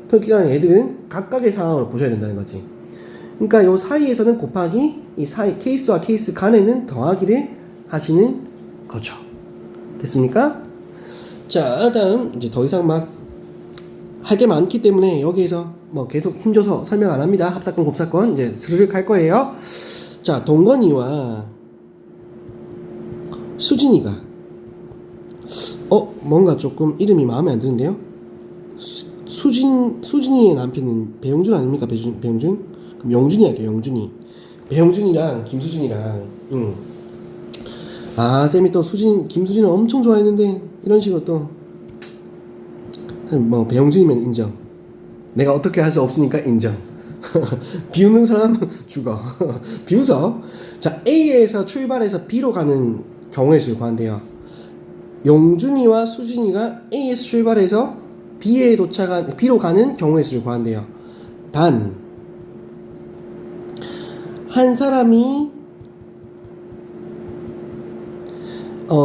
그러니까 애들은 각각의 상황을 보셔야 된다는 거지. 그러니까 요 사이에서는 곱하기, 이 사이 케이스와 케이스 간에는 더하기를 하시는 거죠. 됐습니까? 자, 다음 이제 더 이상 막 할 게 많기 때문에 여기에서 뭐 계속 힘줘서 설명 안 합니다. 합사건, 곱사건 이제 스르륵 할 거예요. 자, 동건이와 수진이가 뭔가 조금 이름이 마음에 안 드는데요. 수진이의 남편은 배용준 아닙니까? 배용준? 그럼 영준이 할게요. 영준이. 배용준이랑 김수진이랑 쌤이 또 김수진을 엄청 좋아했는데 이런 식으로 또 뭐 배용준이면 인정. 내가 어떻게 할 수 없으니까 인정. 비웃는 사람 죽어. 비웃어. 자, A에서 출발해서 B로 가는 경우의 수를 구한대요. 용준이와 수진이가 A에서 출발해서 B로 가는 경우의 수를 구한대요. 단, 한 사람이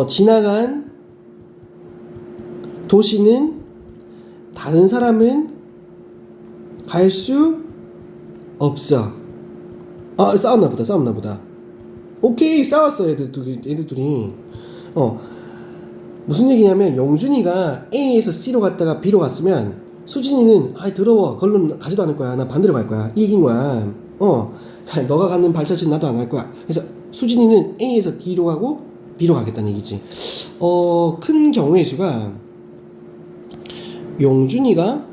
지나간 도시는 다른 사람은 갈 수 없어. 싸웠나 보다. 오케이, 싸웠어, 애들 둘이. 무슨 얘기냐면, 용준이가 A에서 C로 갔다가 B로 갔으면, 수진이는, 더러워. 걸로 가지도 않을 거야. 나 반대로 갈 거야. 이 얘기인 거야. 너가 가는 발자취는 나도 안 갈 거야. 그래서 수진이는 A에서 D로 가고, B로 가겠다는 얘기지. 큰 경우의 수가, 용준이가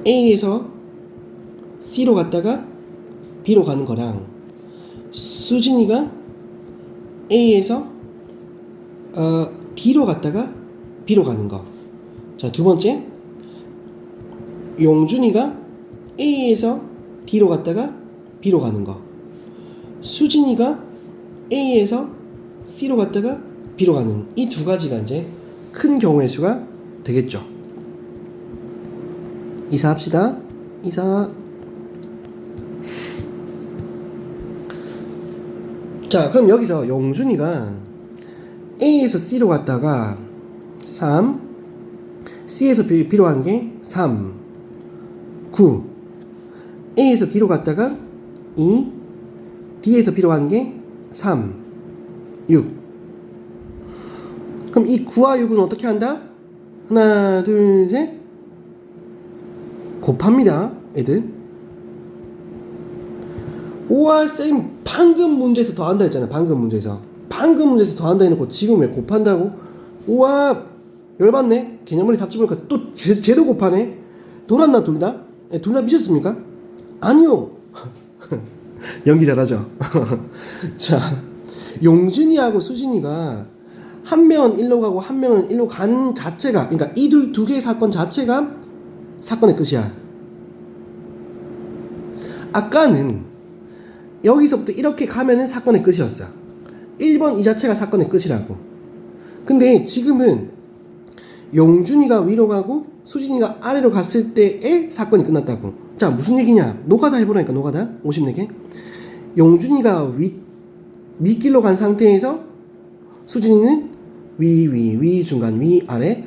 A에서 C로 갔다가 B로 가는 거랑 수진이가 A에서 D로 갔다가 B로 가는 거. 자, 두 번째, 용준이가 A에서 D로 갔다가 B로 가는 거. 수진이가 A에서 C로 갔다가 B로 가는 이 두 가지가 이제 큰 경우의 수가 되겠죠. 이사합시다. 자, 그럼 여기서 용준이가 A에서 C로 갔다가 3, C에서 B로 간 게 3, 9, A에서 D로 갔다가 2, D에서 B로 간 게 3, 6. 그럼 이 9와 6은 어떻게 한다? 하나, 둘, 셋. 곱합니다, 애들. 우와, 쌤, 방금 문제에서 더한다 했잖아요. 방금 문제에서 더한다 해놓고 지금 왜 곱한다고? 우와, 열받네. 개념머리 답지 보니까 또 제도 곱하네. 돌았나, 둘 다? 둘 다 미쳤습니까? 아니요. 연기 잘하죠. 자, 용준이하고 수진이가 한 명은 1로 가고 한 명은 1로 가는 자체가, 그러니까 이 두 개의 사건 자체가 사건의 끝이야. 아까는 여기서부터 이렇게 가면은 사건의 끝이었어. 1번 이 자체가 사건의 끝이라고. 근데 지금은 용준이가 위로 가고 수진이가 아래로 갔을 때의 사건이 끝났다고. 자, 무슨 얘기냐? 노가다 해보라니까. 노가다 54개. 용준이가 윗길로 간 상태에서 수진이는 위 중간 위 아래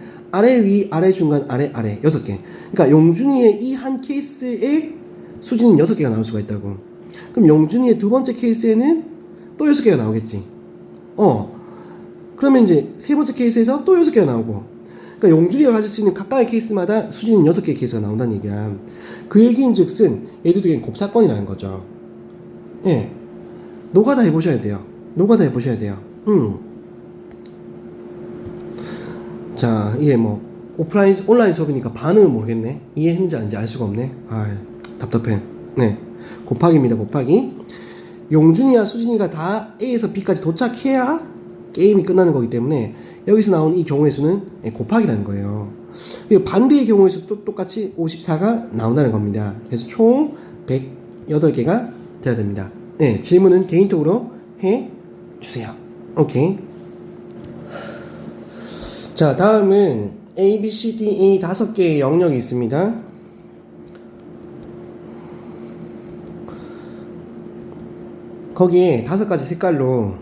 위 아래 중간 아래 6개. 그러니까 용준이의 이 한 케이스에 수진은 6개가 나올 수가 있다고. 그럼 용준이의 두 번째 케이스에는 또 6개가 나오겠지. 그러면 이제 세 번째 케이스에서 또 6개가 나오고. 그러니까 용준이가 가질 수 있는 각각의 케이스마다 수진은 6개의 케이스가 나온다는 얘기야. 그 얘기인즉슨 얘들에겐 곱사건이라는 거죠. 예, 노가다 해보셔야 돼요. 자, 이게 뭐 온라인 수업이니까 반응을 모르겠네. 이해했는지 아닌지 알 수가 없네. 답답해. 네, 곱하기입니다. 곱하기. 용준이와 수진이가 다 A에서 B까지 도착해야 게임이 끝나는 거기 때문에 여기서 나온 이 경우의 수는 곱하기라는 거예요. 그리고 반대의 경우에서 또 똑같이 54가 나온다는 겁니다. 그래서 총 108개가 돼야 됩니다. 네, 질문은 개인톡으로 해 주세요. 오케이. 자, 다음은 A, B, C, D, E 5개의 영역이 있습니다. 거기에 5가지 색깔로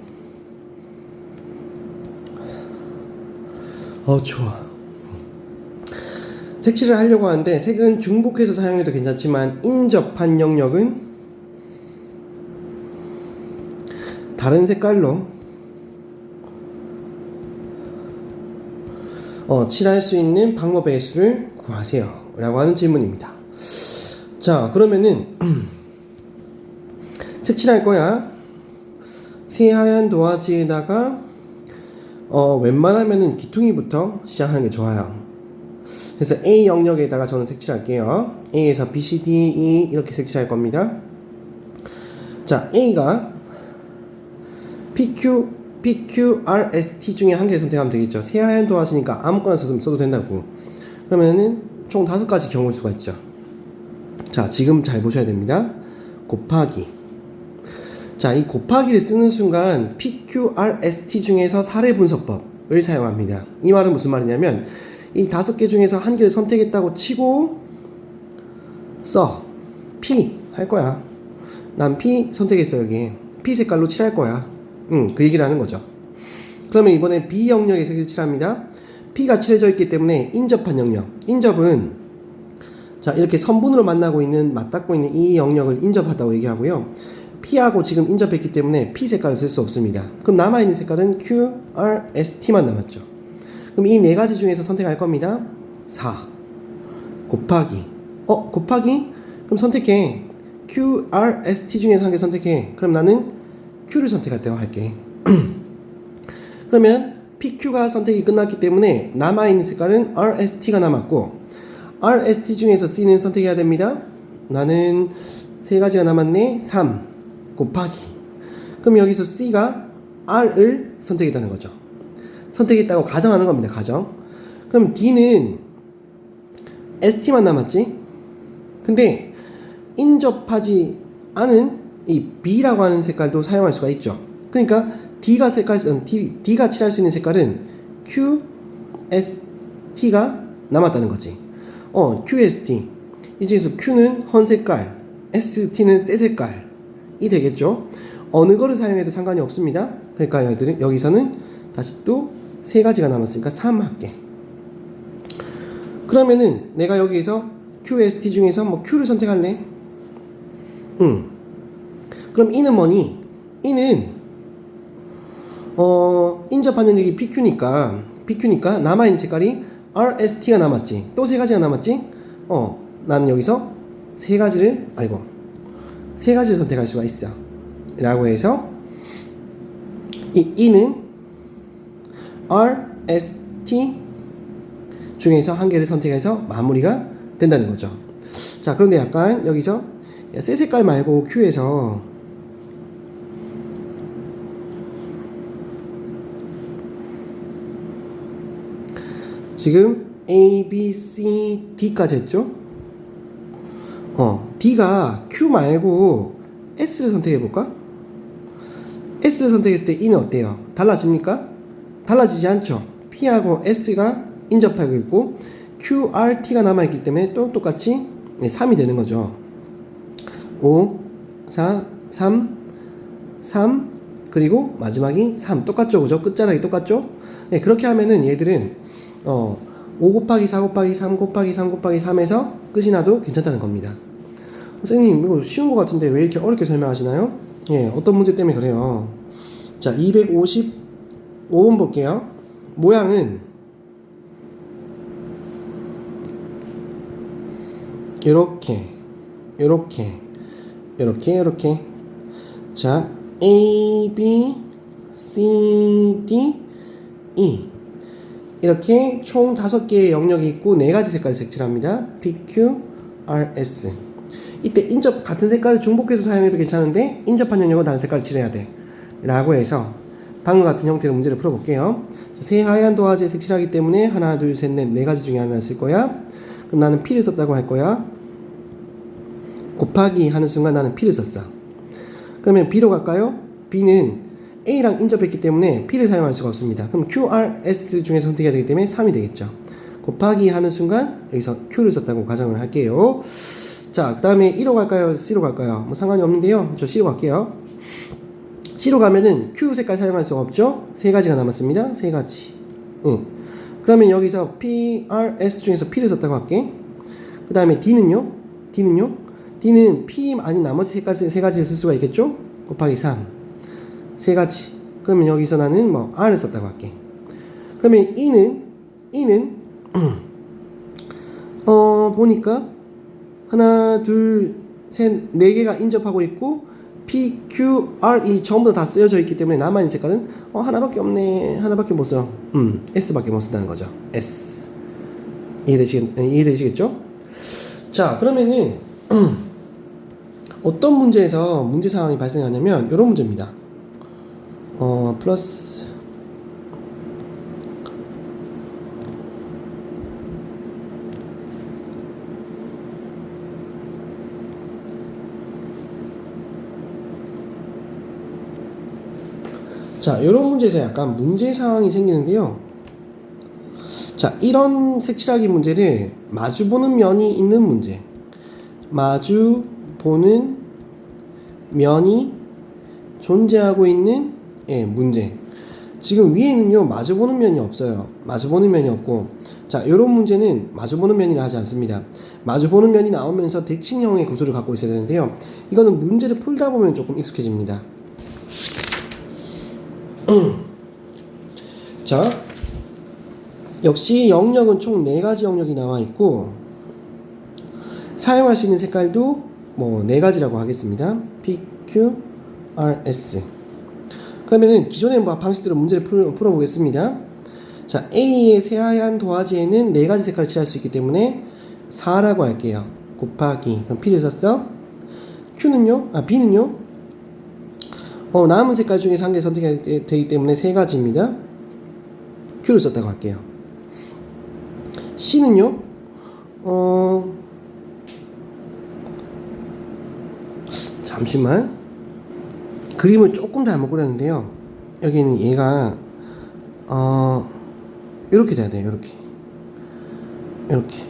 좋아. 색칠을 하려고 하는데 색은 중복해서 사용해도 괜찮지만 인접한 영역은 다른 색깔로 칠할 수 있는 방법의 수를 구하세요 라고 하는 질문입니다. 자, 그러면은 색칠할 거야. 새하얀 도화지에다가 웬만하면은 기퉁이부터 시작하는 게 좋아요. 그래서 A 영역에다가 저는 색칠할게요. A에서 B, C, D, E 이렇게 색칠할 겁니다. 자, A가 PQ, R, S, T 중에 한 개를 선택하면 되겠죠. 새하얀 도화지니까 아무거나 써도 된다고. 그러면은 총 5가지 경우일 수가 있죠. 자, 지금 잘 보셔야 됩니다. 곱하기. 자, 이 곱하기를 쓰는 순간 PQRST 중에서 사례 분석법을 사용합니다. 이 말은 무슨 말이냐면 이 5개 중에서 한 개를 선택했다고 치고 써. P 할 거야. 난 P 선택했어. 여기 P 색깔로 칠할 거야. 그 얘기를 하는 거죠. 그러면 이번에 B 영역에 색을 칠합니다. P가 칠해져 있기 때문에 인접한 영역. 인접은 자, 이렇게 선분으로 맞닿고 있는 이 영역을 인접하다고 얘기하고요. P하고 지금 인접했기 때문에 P 색깔을 쓸 수 없습니다. 그럼 남아있는 색깔은 Q, R, S, T만 남았죠. 그럼 이 4가지 중에서 선택할 겁니다. 4 곱하기 곱하기? 그럼 선택해. Q, R, S, T 중에서 한 개 선택해. 그럼 나는 Q를 선택했다고 할게. 그러면 PQ가 선택이 끝났기 때문에 남아있는 색깔은 R, S, T가 남았고 R, S, T 중에서 C는 선택해야 됩니다. 나는 3가지가 남았네. 3 곱하기. 그럼 여기서 C가 R을 선택했다는 거죠. 선택했다고 가정하는 겁니다. 가정. 그럼 D는 ST만 남았지. 근데 인접하지 않은 이 B라고 하는 색깔도 사용할 수가 있죠. 그러니까 D가 칠할 수 있는 색깔은 QST가 남았다는 거지. QST. 이 중에서 Q는 헌 색깔, ST는 새 색깔이 되겠죠. 어느 거를 사용해도 상관이 없습니다. 그러니까 여기서는 다시 또 3가지가 남았으니까 3 할게. 그러면은 내가 여기에서 QST 중에서 뭐 Q를 선택할래? 그럼 E는 뭐니? E는 인접한 영역이 PQ니까 남아있는 색깔이 RST가 남았지. 또 3가지가 남았지? 나는 여기서 3가지를 선택할 수가 있어. 라고 해서 이 E는 RST 중에서 한 개를 선택해서 마무리가 된다는 거죠. 자, 그런데 약간 여기서 새 색깔 말고 Q에서 지금 A, B, C, D까지 했죠? D가 Q 말고 S를 선택해볼까? S를 선택했을 때 E는 어때요? 달라집니까? 달라지지 않죠? P하고 S가 인접하고 있고 QRT가 남아있기 때문에 또 똑같이 3이 되는 거죠. 5, 4, 3 그리고 마지막이 3 똑같죠? 그죠? 끝자락이 똑같죠? 네, 그렇게 하면은 얘들은 5 곱하기 4 곱하기 3 곱하기 3 곱하기 3에서 끝이 나도 괜찮다는 겁니다. 선생님 이거 쉬운 것 같은데 왜 이렇게 어렵게 설명하시나요? 예, 어떤 문제 때문에 그래요. 자, 255번 볼게요. 모양은 요렇게 자, A, B, C, D, E 이렇게 총 5개의 영역이 있고 4가지 색깔을 색칠합니다. PQ, R, S. 이때 같은 색깔을 중복해서 사용해도 괜찮은데 인접한 영역은 다른 색깔을 칠해야 돼. 라고 해서 방금 같은 형태로 문제를 풀어볼게요. 새 하얀 도화지에 색칠하기 때문에 하나, 둘, 셋, 넷, 네 가지 중에 하나를 쓸 거야. 그럼 나는 P를 썼다고 할 거야. 곱하기 하는 순간 나는 P를 썼어. 그러면 B로 갈까요? B는 A랑 인접했기 때문에 P를 사용할 수가 없습니다. 그럼 QRS 중에서 선택해야 되기 때문에 3이 되겠죠. 곱하기 하는 순간 여기서 Q를 썼다고 가정을 할게요. 자, 그 다음에 E로 갈까요? C로 갈까요? 뭐 상관이 없는데요. 저 C로 갈게요. C로 가면은 Q 색깔 사용할 수가 없죠. 세 가지가 남았습니다. 세 가지. 그러면 여기서 PRS 중에서 P를 썼다고 할게. 그 다음에 D는요? D는 P 아닌 나머지 세 가지를 쓸 수가 있겠죠? 곱하기 3. 세 가지. 그러면 여기서 나는 뭐 R을 썼다고 할게. 그러면 E는 보니까 하나, 둘, 셋, 네 개가 인접하고 있고 P, Q, R이 전부 다 쓰여져 있기 때문에 남아있는 색깔은 하나밖에 없네. 하나밖에 못 써. S밖에 못 쓴다는 거죠. S. 이해되시겠죠? 자, 그러면은 어떤 문제에서 문제 상황이 발생하냐면 이런 문제입니다. 플러스 자, 이런 문제에서 약간 문제 상황이 생기는데요. 자, 이런 색칠하기 문제를 마주보는 면이 있는 문제. 마주보는 면이 존재하고 있는 문제. 지금 위에는요, 마주보는 면이 없어요. 마주보는 면이 없고, 자, 이런 문제는 마주보는 면이라 하지 않습니다. 마주보는 면이 나오면서 대칭형의 구조를 갖고 있어야 되는데요. 이거는 문제를 풀다 보면 조금 익숙해집니다. 자, 역시 영역은 총 4가지 영역이 나와 있고 사용할 수 있는 색깔도 뭐 4가지라고 하겠습니다. P, Q, R, S. 그러면은 기존의 방식대로 문제를 풀어보겠습니다. 자, A의 새하얀 도화지에는 4가지 색깔을 칠할 수 있기 때문에 4라고 할게요. 곱하기. 그럼 P를 썼어. B는요? 남은 색깔 중에서 한 개 선택해야 되기 때문에 3가지입니다. Q를 썼다고 할게요. C는요? 잠시만. 그림을 조금 잘못 그렸는데요. 여기는 얘가 이렇게 돼야 돼요. 이렇게.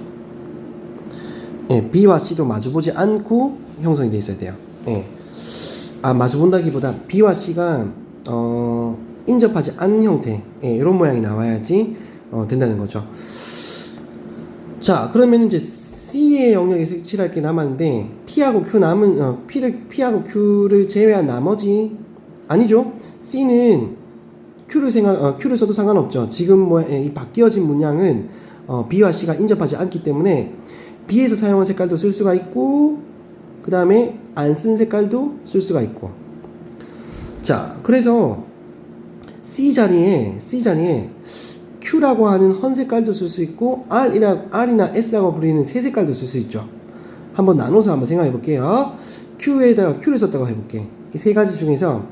B와 C도 마주보지 않고 형성이 되어 있어야 돼요. 마주본다기보다 B와 C가 인접하지 않는 형태, 이런 모양이 나와야지 된다는 거죠. 자, 그러면 이제 C의 영역에 색칠할 게 남았는데 P하고 Q P하고 Q를 제외한 나머지 아니죠. C는 Q를 써도 상관없죠. 지금 이 바뀌어진 문양은 B와 C가 인접하지 않기 때문에 B에서 사용한 색깔도 쓸 수가 있고 그 다음에 안 쓴 색깔도 쓸 수가 있고. 자, 그래서 C 자리에 Q라고 하는 헌 색깔도 쓸 수 있고 R이나 S라고 부르는 새 색깔도 쓸 수 있죠. 한번 나눠서 한번 생각해 볼게요. Q에다가 Q를 썼다고 해볼게. 이 3가지 중에서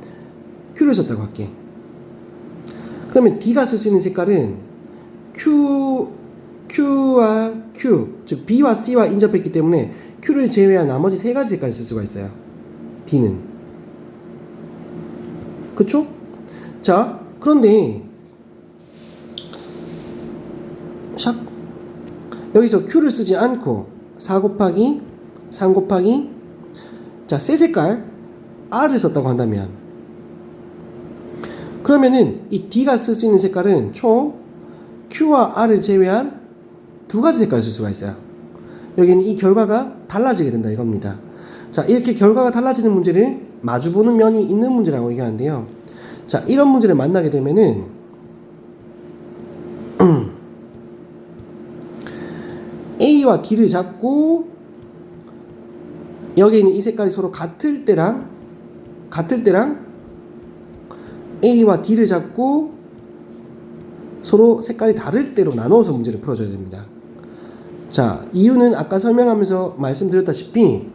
Q를 썼다고 할게. 그러면 D가 쓸 수 있는 색깔은 Q와 Q, 즉 B와 C와 인접했기 때문에 Q를 제외한 나머지 3가지 색깔을 쓸 수가 있어요. D는. 그쵸? 자, 그런데 여기서 Q를 쓰지 않고 4 곱하기 3 곱하기 새 색깔 R을 썼다고 한다면 그러면은 이 D가 쓸 수 있는 색깔은 총 Q와 R을 제외한 2가지 색깔을 쓸 수가 있어요. 여기는 이 결과가 달라지게 된다 이겁니다. 자, 이렇게 결과가 달라지는 문제를 마주보는 면이 있는 문제라고 얘기하는데요. 자, 이런 문제를 만나게 되면은 A와 D를 잡고 여기 있는 이 색깔이 서로 같을 때랑 A와 D를 잡고 서로 색깔이 다를 때로 나누어서 문제를 풀어줘야 됩니다. 자, 이유는 아까 설명하면서 말씀드렸다시피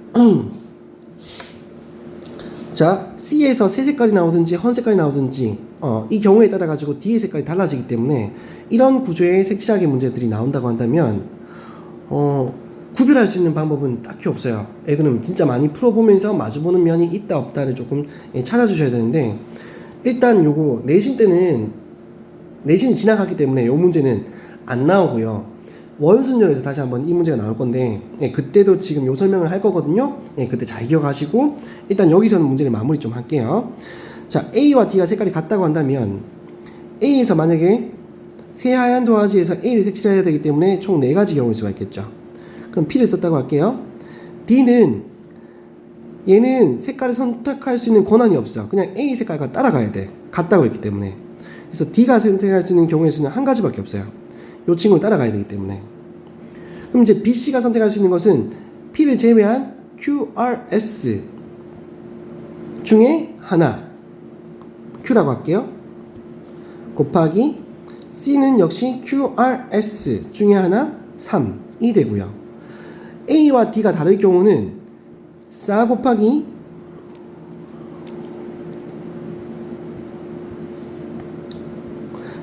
자, C에서 새 색깔이 나오든지 헌 색깔이 나오든지 이 경우에 따라 가지고 D의 색깔이 달라지기 때문에 이런 구조의 색칠하기 문제들이 나온다고 한다면 구별할 수 있는 방법은 딱히 없어요. 애들은 진짜 많이 풀어보면서 마주보는 면이 있다 없다를 조금 찾아주셔야 되는데, 일단 요거 내신 때는 내신이 지나갔기 때문에 요 문제는 안 나오고요. 원순열에서 다시 한번 이 문제가 나올 건데, 그때도 지금 요 설명을 할 거거든요. 그때 잘 기억하시고 일단 여기서는 문제를 마무리 좀 할게요. 자, A와 D가 색깔이 같다고 한다면 A에서 만약에 새하얀 도화지에서 A를 색칠해야 되기 때문에 총 4가지 경우일 수가 있겠죠. 그럼 P를 썼다고 할게요. D는 얘는 색깔을 선택할 수 있는 권한이 없어. 그냥 A 색깔과 따라가야 돼. 같다고 했기 때문에. 그래서 D가 선택할 수 있는 경우의 수는 한 가지밖에 없어요. 이 친구를 따라가야 되기 때문에. 그럼 이제 BC가 선택할 수 있는 것은 P를 제외한 QRS 중에 하나, Q라고 할게요. 곱하기 C는 역시 QRS 중에 하나, 3이 되고요. A와 D가 다를 경우는 4 곱하기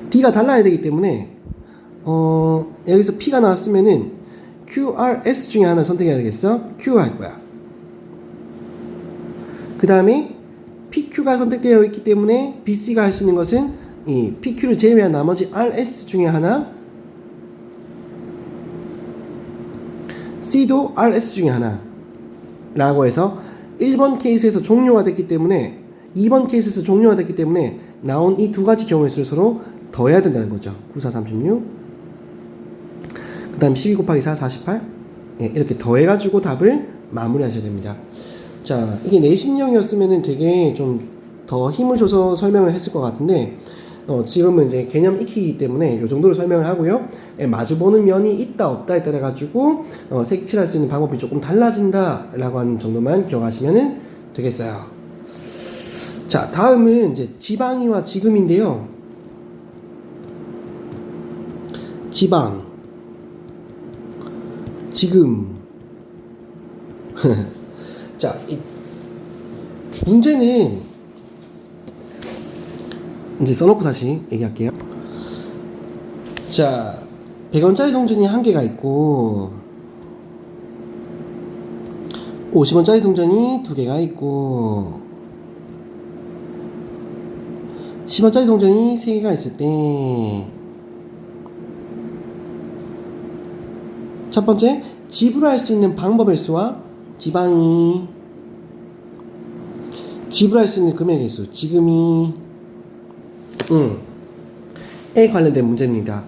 D가 달라야 되기 때문에 여기서 P가 나왔으면은 QRS 중에 하나 선택해야 되겠어? Q 할 거야. 그 다음에 PQ가 선택되어 있기 때문에 BC가 할 수 있는 것은 이 PQ를 제외한 나머지 RS 중에 하나, C도 RS 중에 하나 라고 해서 1번 케이스에서 종료가 됐기 때문에 2번 케이스에서 종료가 됐기 때문에 나온 이 두 가지 경우의 수를 서로 더해야 된다는 거죠. 9, 4, 36. 그 다음 12 곱하기 4, 48. 이렇게 더해가지고 답을 마무리하셔야 됩니다. 자, 이게 내신형이었으면 되게 좀 더 힘을 줘서 설명을 했을 것 같은데, 지금은 이제 개념 익히기 때문에 이 정도로 설명을 하고요. 마주보는 면이 있다 없다에 따라 가지고 색칠할 수 있는 방법이 조금 달라진다 라고 하는 정도만 기억하시면 되겠어요. 자, 다음은 이제 지방이와 지금인데요. 지방, 지금. 자, 이 문제는 이제 써놓고 다시 얘기할게요. 자, 100원짜리 동전이 한 개가 있고 50원짜리 동전이 2개가 있고 10원짜리 동전이 3개가 있을 때, 첫 번째, 지불할 수 있는 방법의 수와 지방이 지불할 수 있는 금액의 수, 지금이 에 관련된 문제입니다.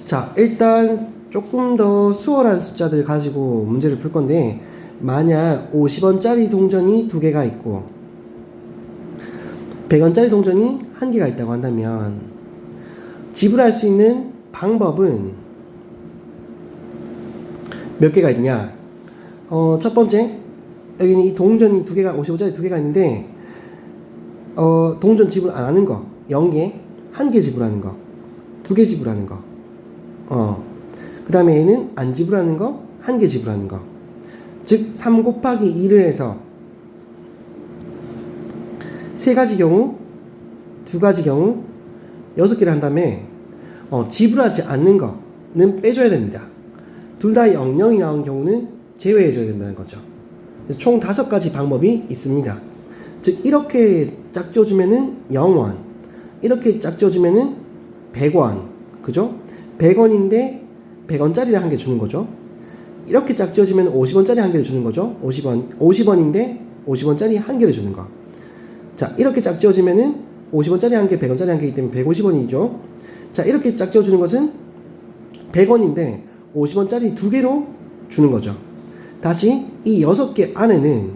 자, 일단 조금 더 수월한 숫자들 가지고 문제를 풀 건데, 만약 50원짜리 동전이 2개가 있고 100원짜리 동전이 1개가 있다고 한다면 지불할 수 있는 방법은 몇 개가 있냐? 첫 번째, 여기는 이 동전이 2개가 50원짜리 2개가 있는데 동전 지불 안 하는 거 0개, 1개 지불하는 거, 2개 지불하는 거. 그 다음에 얘는 안 지불하는 거, 1개 지불하는 거. 즉, 3 곱하기 2를 해서 3가지 경우, 2가지 경우, 6개를 한 다음에 지불하지 않는 거는 빼줘야 됩니다. 둘 다 00이 나온 경우는 제외해줘야 된다는 거죠. 그래서 총 5가지 방법이 있습니다. 즉, 이렇게 짝지어주면은 0원, 이렇게 짝지어주면은 100원, 그죠? 100원인데 100원짜리를 한 개 주는 거죠. 이렇게 짝지어지면 50원짜리 한 개를 주는 거죠. 50원인데 50원짜리 한 개를 주는 거. 자, 이렇게 짝지어지면은 50원짜리 한 개, 100원짜리 한 개이기 때문에 150원이죠. 자, 이렇게 짝지어주는 것은 100원인데 50원짜리 2개로 주는 거죠. 다시 이 6개 안에는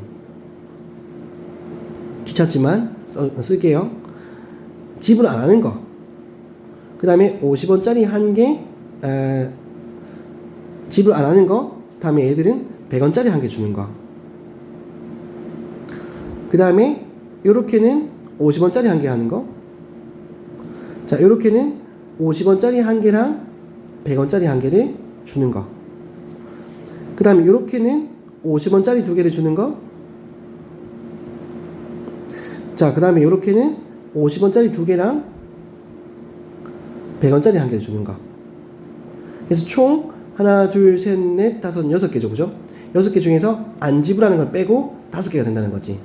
귀찮지만 쓸게요. 지불 안 하는 거. 그 다음에 50원짜리 한 개, 지불 안 하는 거. 다음에 얘들은 100원짜리 한 개 주는 거. 그 다음에 요렇게는 50원짜리 한 개 하는 거. 자, 요렇게는 50원짜리 한 개랑 100원짜리 한 개를 주는 거. 그 다음에 요렇게는 50원짜리 2개를 주는 거. 자, 그 다음에 요렇게는 50원짜리 2개랑 100원짜리 한 개를 주는 거. 그래서 총 하나, 둘, 셋, 넷, 다섯, 6개죠. 그죠? 6개 중에서 안 지불하는 걸 빼고 5개가 된다는 거지.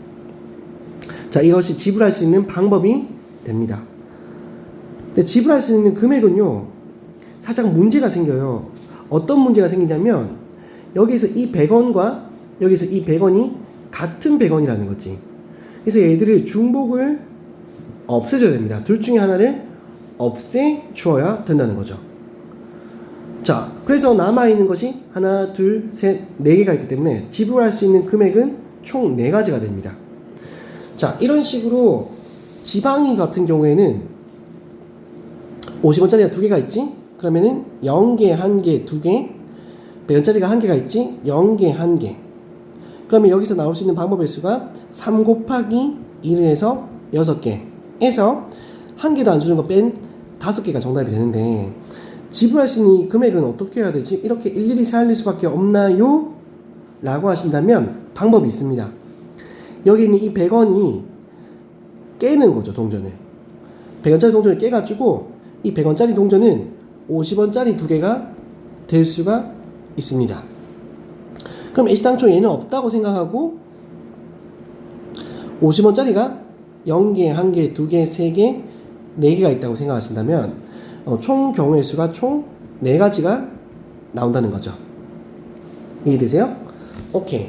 자, 이것이 지불할 수 있는 방법이 됩니다. 근데 지불할 수 있는 금액은요, 살짝 문제가 생겨요. 어떤 문제가 생기냐면, 여기서 이 100원과 여기서 이 100원이 같은 100원이라는 거지. 그래서 얘들을 중복을 없애줘야 됩니다. 둘 중에 하나를 없애주어야 된다는 거죠. 자, 그래서 남아있는 것이 하나, 둘, 셋, 4개가 있기 때문에 지불할 수 있는 금액은 총 4가지가 됩니다. 자, 이런 식으로 지방이 같은 경우에는 50원짜리가 2개가 있지? 그러면은 0개, 1개, 2개, 100원짜리가 1개가 있지? 0개, 1개. 그러면 여기서 나올 수 있는 방법의 수가 3 곱하기 1을 해서 6개 해서 1개도 안 주는 거 뺀 5개가 정답이 되는데, 지불할 수 있는 이 금액은 어떻게 해야 되지? 이렇게 일일이 살릴 수밖에 없나요? 라고 하신다면 방법이 있습니다. 여기 있는 이 100원이 깨는 거죠, 동전을. 100원짜리 동전을 깨가지고 이 100원짜리 동전은 50원짜리 2개가 될 수가 있습니다. 그럼 애시당초 얘는 없다고 생각하고 50원짜리가 0개, 1개, 2개, 3개, 4개가 있다고 생각하신다면 총 경우의 수가 총 4가지가 나온다는 거죠. 이해되세요? 오케이.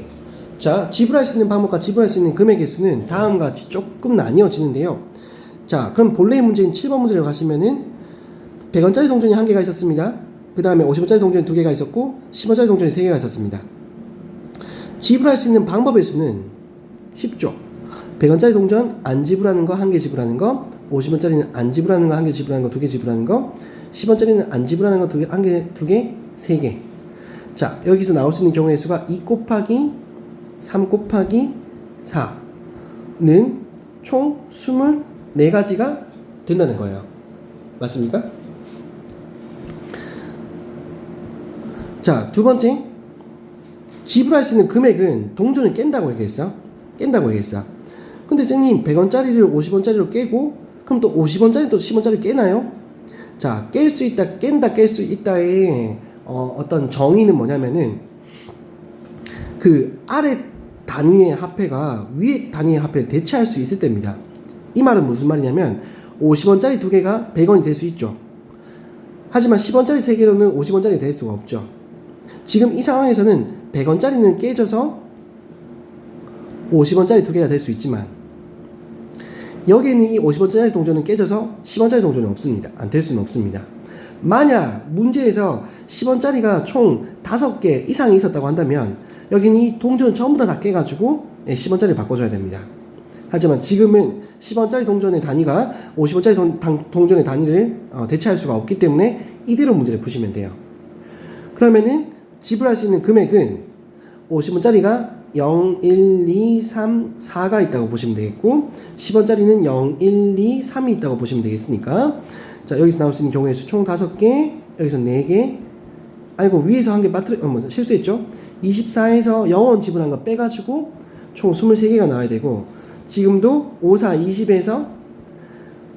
자, 지불할 수 있는 방법과 지불할 수 있는 금액의 수는 다음과 같이 조금 나뉘어지는데요. 자, 그럼 본래의 문제인 7번 문제로 가시면은 100원짜리 동전이 1개가 있었습니다. 그 다음에 50원짜리 동전이 2개가 있었고 10원짜리 동전이 3개가 있었습니다. 지불할 수 있는 방법의 수는 쉽죠. 100원짜리 동전 안 지불하는 거 1개 지불하는 거, 50원짜리는 안 지불하는 거 1개 지불하는 거, 2개 지불하는 거, 10원짜리는 안 지불하는 거 2개, 1개, 2개, 3개. 자, 여기서 나올 수 있는 경우의 수가 2 곱하기 3 곱하기 4는 총 24가지가 된다는 거예요. 맞습니까? 자, 두 번째, 지불할 수 있는 금액은 동전을 깬다고 얘기했어. 근데 선생님 100원짜리를 50원짜리로 깨고 그럼 또 50원짜리 또 10원짜리 깨나요? 자, 깰 수 있다, 깬다, 깰 수 있다의 어떤 정의는 뭐냐면은 그 아래 단위의 화폐가 위에 단위의 화폐를 대체할 수 있을 때입니다. 이 말은 무슨 말이냐면 50원짜리 2개가 100원이 될 수 있죠. 하지만 10원짜리 3개로는 50원짜리 될 수가 없죠. 지금 이 상황에서는 100원짜리는 깨져서 50원짜리 2개가 될 수 있지만 여기 있는 이 50원짜리 동전은 깨져서 10원짜리 동전은 없습니다. 안 될 수는 없습니다. 만약 문제에서 10원짜리가 총 5개 이상이 있었다고 한다면 여기는 이 동전 전부 다 깨가지고 10원짜리를 바꿔줘야 됩니다. 하지만 지금은 10원짜리 동전의 단위가 50원짜리 동전의 단위를 대체할 수가 없기 때문에 이대로 문제를 푸시면 돼요. 그러면은 지불할 수 있는 금액은 50원짜리가 0, 1, 2, 3, 4가 있다고 보시면 되겠고 10원짜리는 0, 1, 2, 3이 있다고 보시면 되겠으니까, 자, 여기서 나올 수 있는 경우의 수 총 5개, 여기서 4개, 아이고 위에서 한 개 실수했죠. 24에서 0원 지불한 거 빼가지고 총 23개가 나와야 되고, 지금도 5, 4, 20에서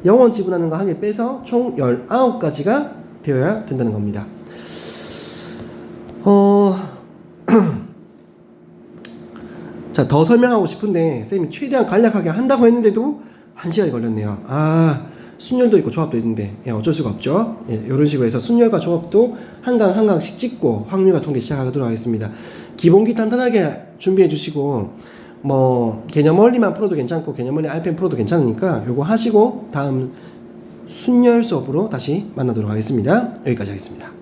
0원 지불하는 거 한 개 빼서 총 19가지가 되어야 된다는 겁니다. 자, 더 설명하고 싶은데 쌤이 최대한 간략하게 한다고 했는데도 1시간이 걸렸네요. 순열도 있고 조합도 있는데 어쩔 수가 없죠. 이런 식으로 해서 순열과 조합도 한 강 한 강씩 찍고 확률과 통계 시작하도록 하겠습니다. 기본기 탄탄하게 준비해 주시고 뭐 개념 원리만 풀어도 괜찮고 개념 원리 RPM 풀어도 괜찮으니까 요거 하시고 다음 순열 수업으로 다시 만나도록 하겠습니다. 여기까지 하겠습니다.